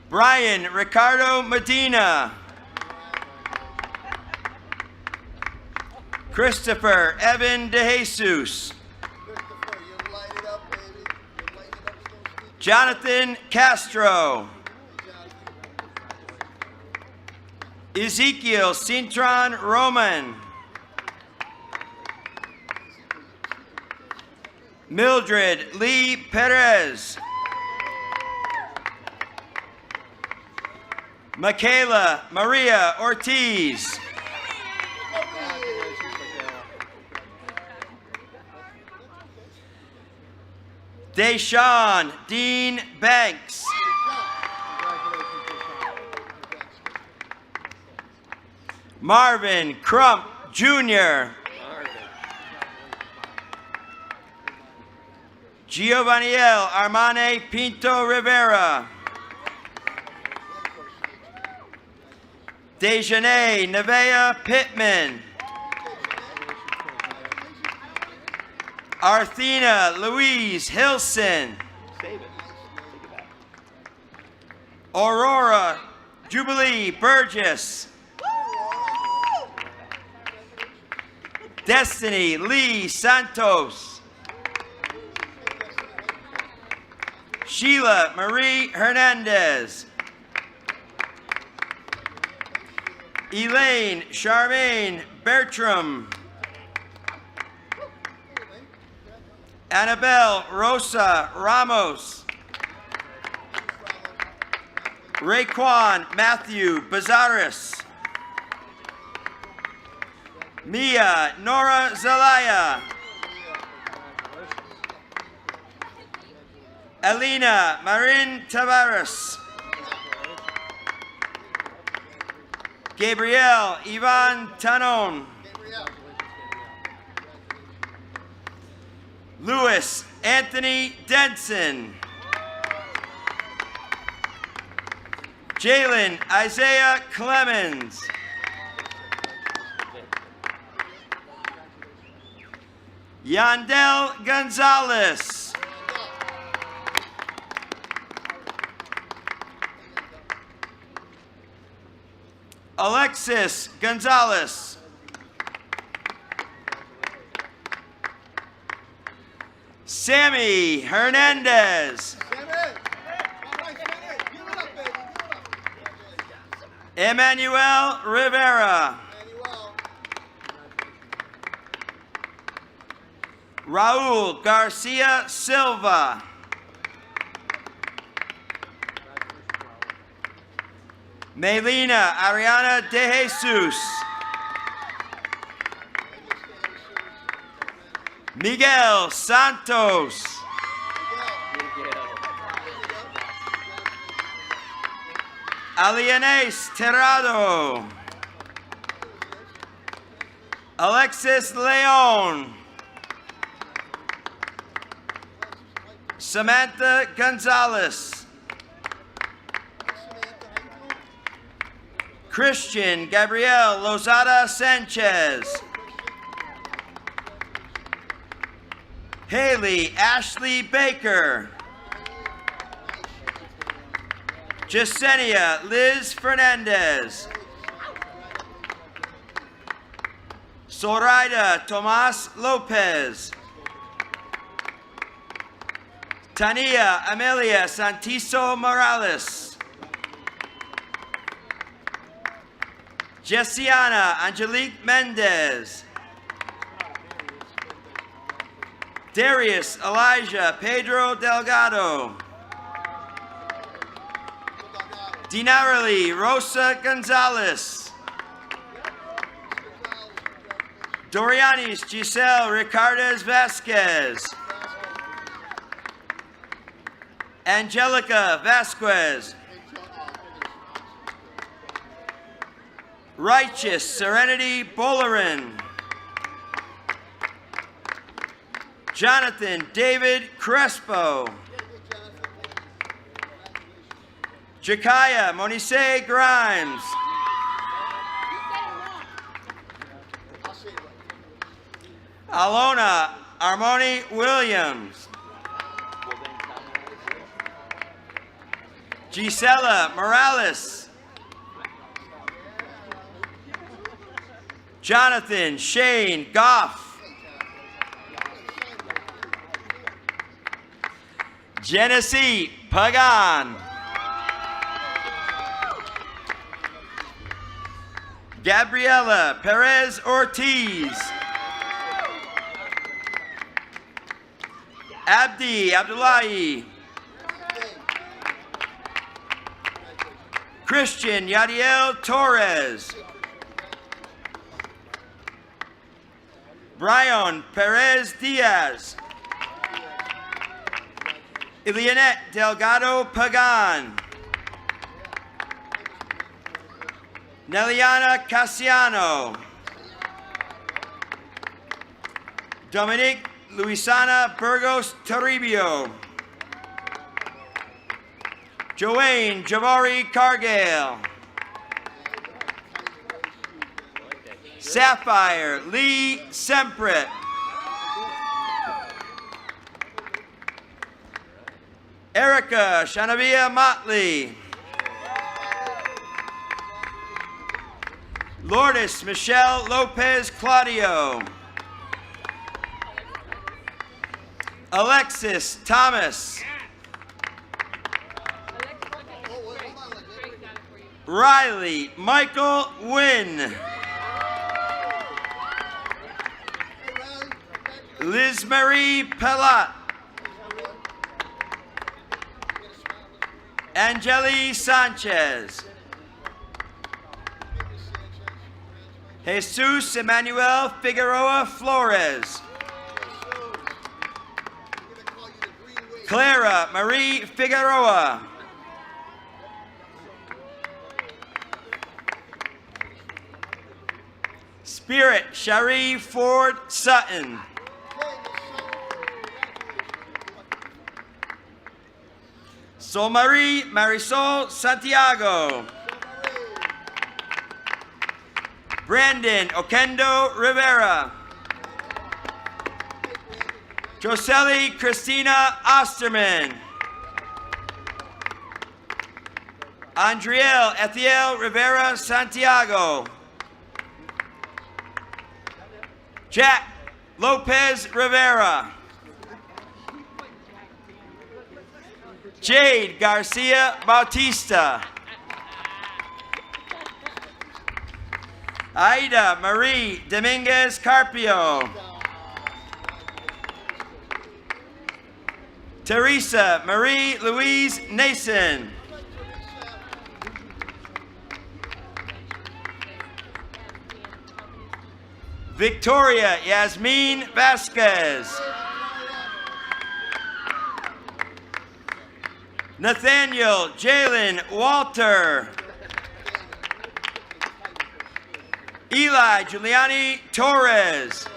Brian Ricardo Medina. Christopher Evan de Jesus. Jonathan Castro. Ezekiel Cintron Roman. Mildred Lee Perez. Michaela Maria Ortiz. Deshawn Dean Banks. Marvin Crump Jr. Giovanniel Armane Pinto Rivera. Dejanay Nevea Pittman. Arthena Louise Hilson. Aurora Jubilee Burgess. Destiny Lee Santos. Sheila Marie Hernandez. Elaine Charmaine Bertram. Annabelle Rosa Ramos. Raekwon Matthew Bazaris. Mia Nora Zelaya. Alina Marin Tavares. Gabrielle Ivan Tanon. Louis Anthony Denson. Jalen Isaiah Clemens. Yandel Gonzalez. Alexis Gonzalez. Sammy Hernandez. Emmanuel Rivera. Raul Garcia Silva. Melina Ariana de Jesus. Miguel Santos. Alianés Terrado. Alexis Leon. Samantha Gonzalez. Christian Gabriel Lozada Sanchez. Haley Ashley Baker. Jasenia Liz Fernandez. Zoraida Tomas Lopez. Tania Amelia Santiso Morales. Jessiana Angelique Mendez. Darius Elijah Pedro Delgado. Dinarely Rosa Gonzalez. Dorianis Giselle Ricardes Vazquez. Angelica Vazquez. Righteous Serenity Bolarin. Jonathan David Crespo. Jakaya Monise Grimes. Alona Armoni Williams. Gisela Morales. Jonathan Shane Goff. Genesee Pagan. Gabriela Perez Ortiz. Abdi Abdullahi. Christian Yadiel Torres. Brian Perez Diaz. Ilianet Delgado Pagan. Neliana Casiano. Dominique Luisana Burgos Toribio. Joanne Javari Cargill. Sapphire Lee Semprit. Erica Shanavia Motley. Lourdes Michelle Lopez Claudio. Alexis Thomas. Riley Michael Wynn. Liz Marie Pellat. Angeli Sanchez. Jesus Emmanuel Figueroa Flores. Clara Marie Figueroa. Spirit Shari Ford Sutton. Sol Marie Marisol Santiago. Brendon Okendo Rivera. Josely Christina Osterman. Andriel Ethiel Rivera Santiago. Jack Lopez Rivera. Jade Garcia Bautista. Aida Marie Dominguez Carpio. Teresa Marie Louise Nason. Victoria Yasmin Vazquez. Nathaniel Jalen Walter. Eli Giuliani Torres.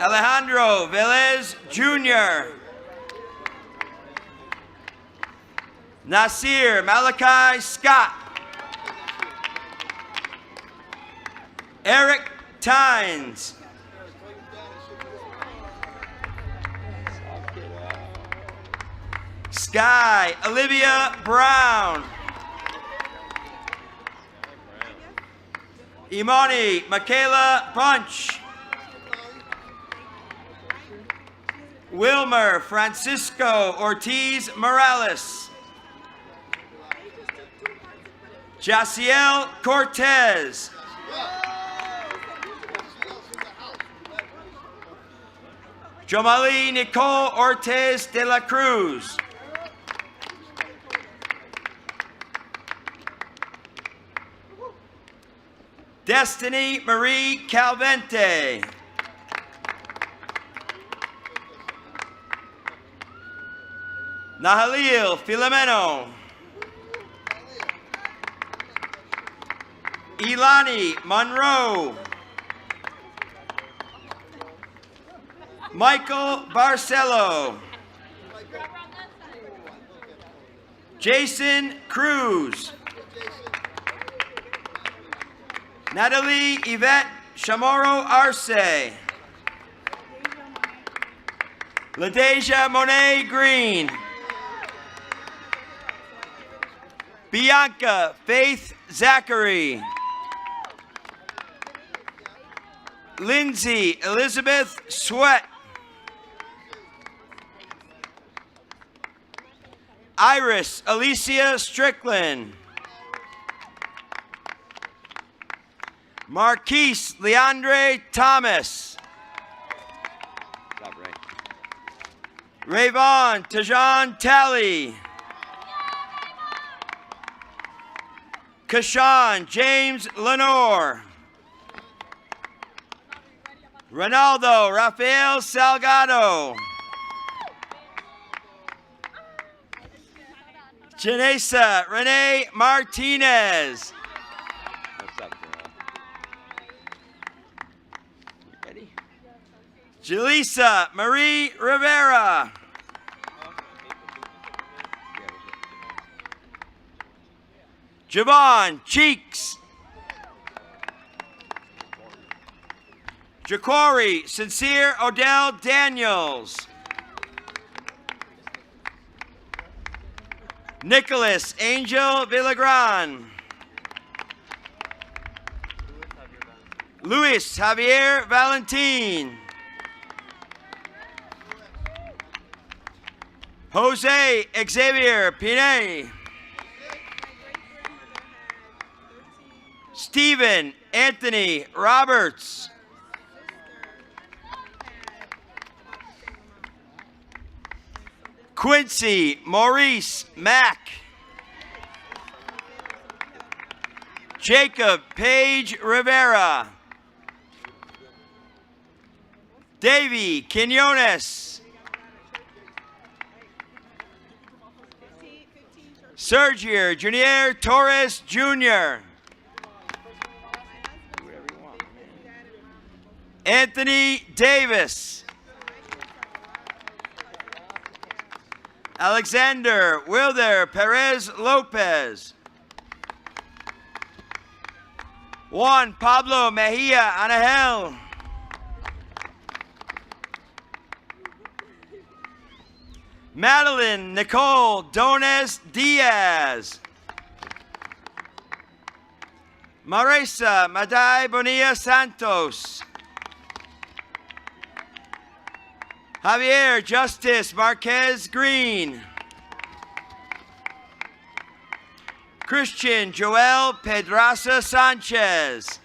Alejandro Velez Jr. Nasir Malachi Scott. Eric Tynes. Sky Olivia Brown. Imani Michaela Bunch. Wilmer Francisco Ortiz Morales. Jaciel Cortez. Jomali Nicole Ortiz de la Cruz. Destiny Marie Calvente. Nahalil Filomeno. Ilani Monroe. Michael Barcelo. Jason Cruz. Natalie Yvette Chamorro Arce. LaDeja Monet Green. Bianca Faith Zachary. Lindsay Elizabeth Sweat. Iris Alicia Strickland. Marquise Leandre Thomas. Rayvon Tajan Talley. Kashawn James Lenore. Ronaldo Rafael Salgado. Janessa Renee Martinez. What's up, girl? You ready? Jaleesa Marie Rivera. Javon Cheeks. Ja'Cory Sincere Odell Daniels. Nicholas Angel Villagran. Luis Javier Valentin. Jose Xavier Pinay. Stephen Anthony Roberts. Quincy Maurice Mack. Jacob Page Rivera. Davy Quinones. Sergio Junior Torres Jr. Anthony Davis. Alexander Wilder Perez Lopez. Juan Pablo Mejia Anahel. Madeline Nicole Dones Diaz. Marisa Madai Bonilla Santos. Javier Justice Marquez Green. Christian Joel Pedraza Sanchez.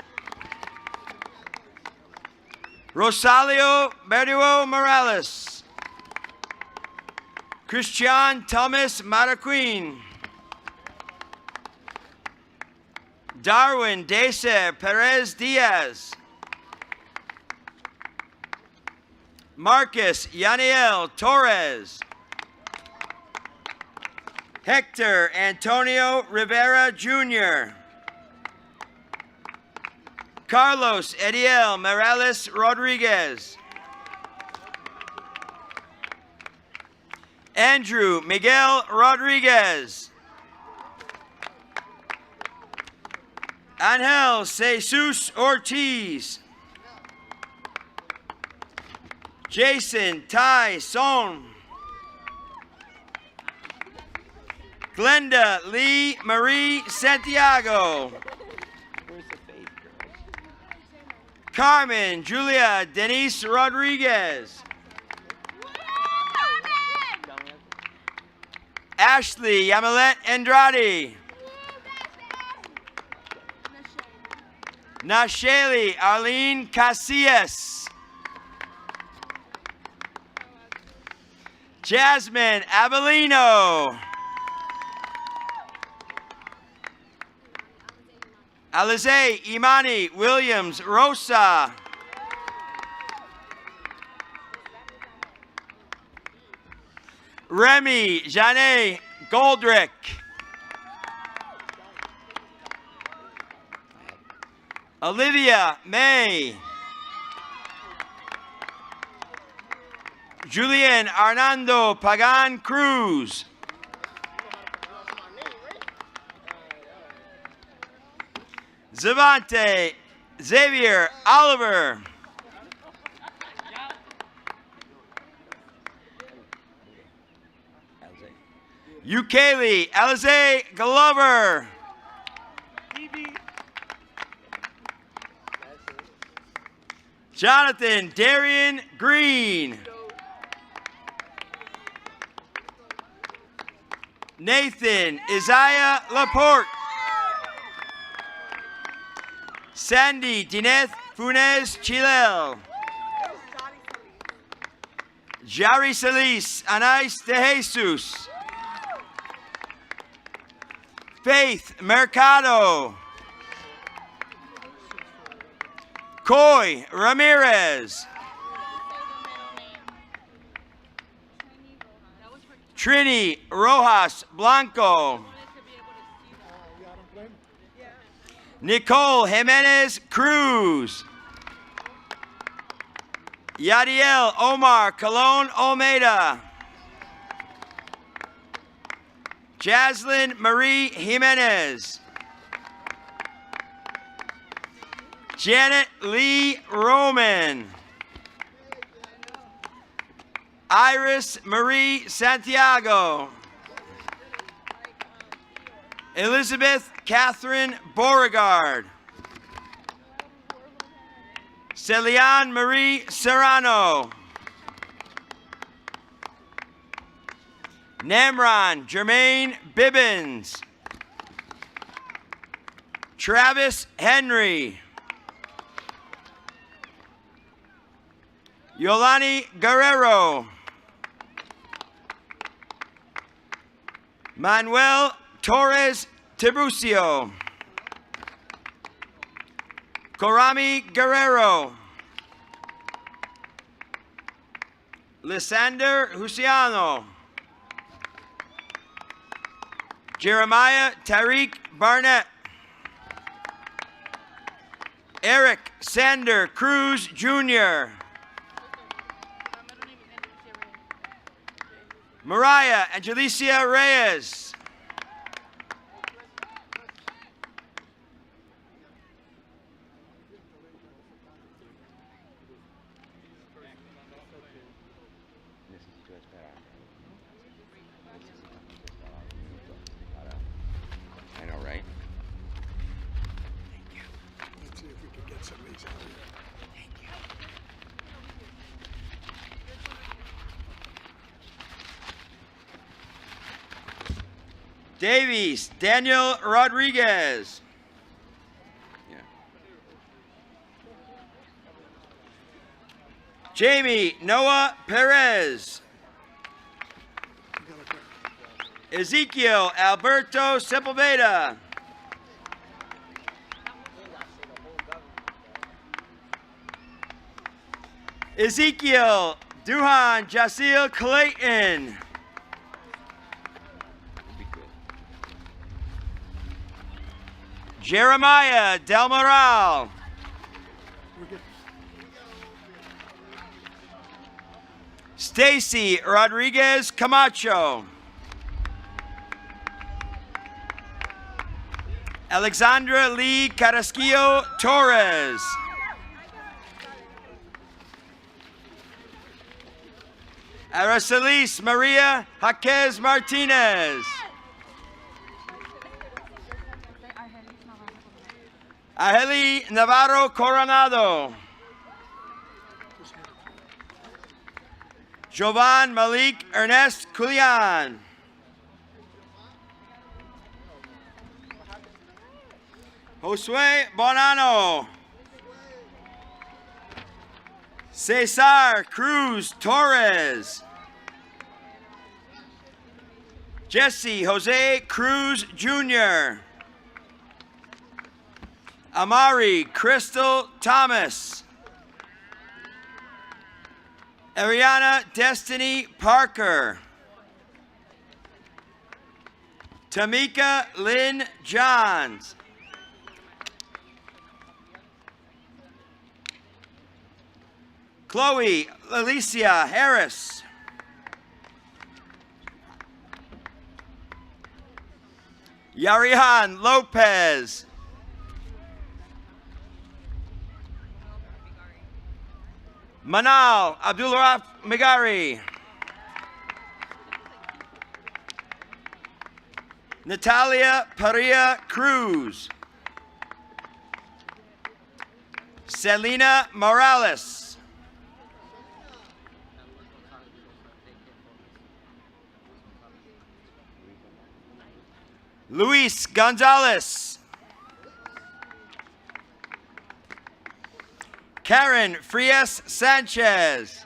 Rosalio Berduo Morales. Christian Thomas Maraquin. Darwin Dese Perez Diaz. Marcus Yaniel Torres. Hector Antonio Rivera Jr. Carlos Ediel Morales Rodriguez. Andrew Miguel Rodriguez. Angel Jesus Ortiz. Jason Tai Son. Glenda Lee Marie Santiago. Carmen Julia Denise Rodriguez. Ashley Yamilet Andrade. Nasheli Arlene Casillas. Jasmine Avelino. Alize Imani Williams Rosa. Remy Janet Goldrick. Olivia May. Julian Arnando Pagan Cruz. Zavante Xavier Oliver. Ukeli Alize Glover. Jonathan Darian Green. Nathan Isaiah Laporte. Sandy Dineth Funes Chilel. Jari Solis Anais de Jesus. Faith Mercado. Coy Ramirez. Trini Rojas Blanco. Nicole Jimenez Cruz. Yadiel Omar Colon Almeida. Jaslyn Marie Jimenez. Janet Lee Roman. Iris Marie Santiago. Elizabeth Catherine Beauregard. Celian Marie Serrano. Namron Jermaine Bibbins. Travis Henry. Yolani Guerrero. Manuel Torres Tiburcio. Korami Guerrero. Lysander Husiano. Jeremiah Tariq Barnett. Eric Sander Cruz Jr. Mariah Angelicia Reyes. Davies, Daniel Rodriguez. Yeah. Jamie Noah Perez. Ezekiel Alberto Sepulveda. Ezekiel Duhan Jasil Clayton. Jeremiah Del Moral. Stacy Rodriguez Camacho. Alexandra Lee Carrasquillo Torres. Aracelis Maria Jaquez Martinez. Areli Navarro Coronado. Jovan Malik Ernest Culian. Josué Bonano. Cesar Cruz Torres. Jesse Jose Cruz Jr. Amari Crystal Thomas. Ariana Destiny Parker. Tamika Lynn Johns. Chloe Alicia Harris. Yarihan Lopez. Manal Abdulraf Megari. Natalia Paria Cruz. Selena Morales. Luis Gonzalez. Karen Frias Sanchez.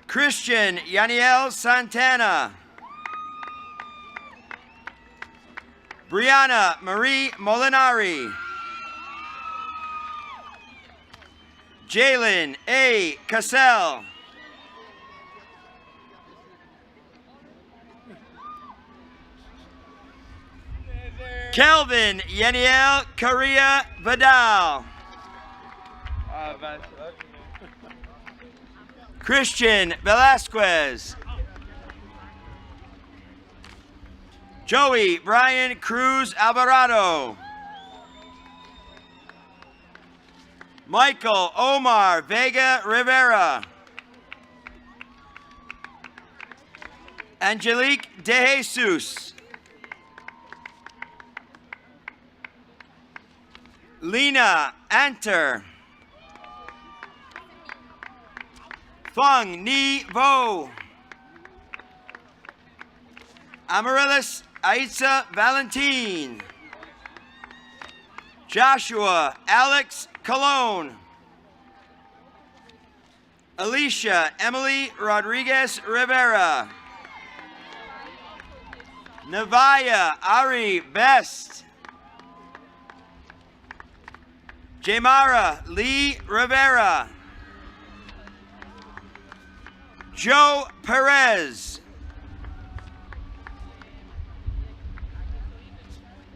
Christian Yaniel Santana. Brianna Marie Molinari. Jalen A. Cassell. Kelvin Yaniel Correa Vidal. Christian Velasquez. Joey Brian Cruz Alvarado. Michael Omar Vega Rivera. Angelique De Jesus. Lena Anter. Fung Ni Vo. Amaryllis Aitza Valentin. Joshua Alex Colon. Alicia Emily Rodriguez Rivera. Navaya Ari Best. Jamara Lee Rivera. Joe Perez.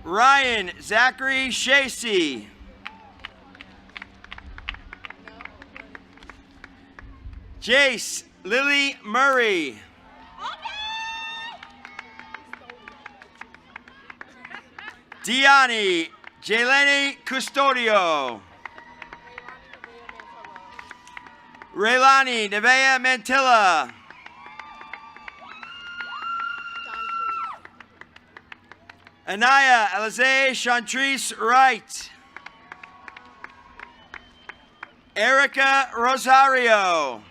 Ryan Zachary Shacey. Jace Lily Murray. Diani Jeleni Custodio. Raylani Nevea Mantilla. Anaya Alize Chantrice Wright. Erica Rosario.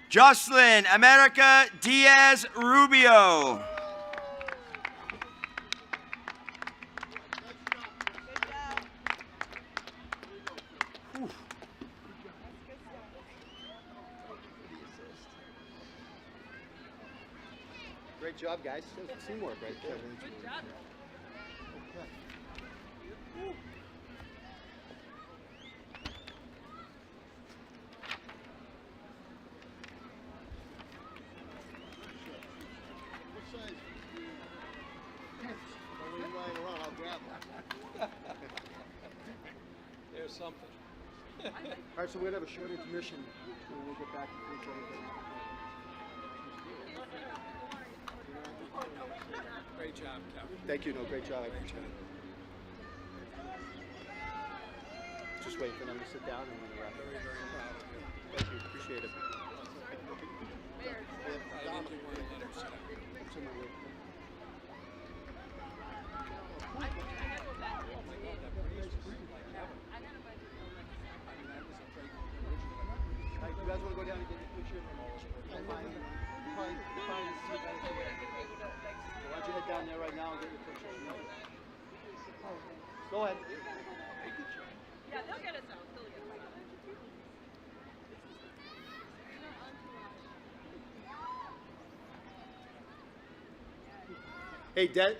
Jocelyn America Diaz Rubio. Great job, guys. Teamwork right there. Good job. There's something. All right, so we're going to have a short intermission, and we'll get back to each other. Great job, Kevin. Thank you. No, great job. I appreciate it. Just wait for them to sit down and we're going to wrap it. Very, very proud of you. Thank you. Appreciate it. I think you want to let her sit down. You guys want to go down and get your picture? Why don't you head down there right now and get your picture? Go ahead. Yeah, they'll get us out. Hey, Dad.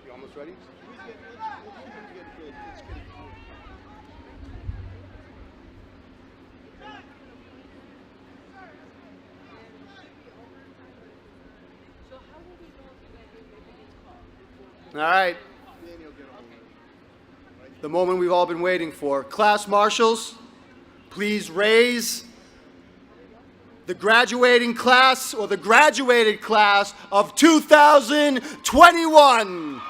You almost ready? All right. The moment we've all been waiting for. Class marshals, please raise the graduating class or the graduated class of 2021.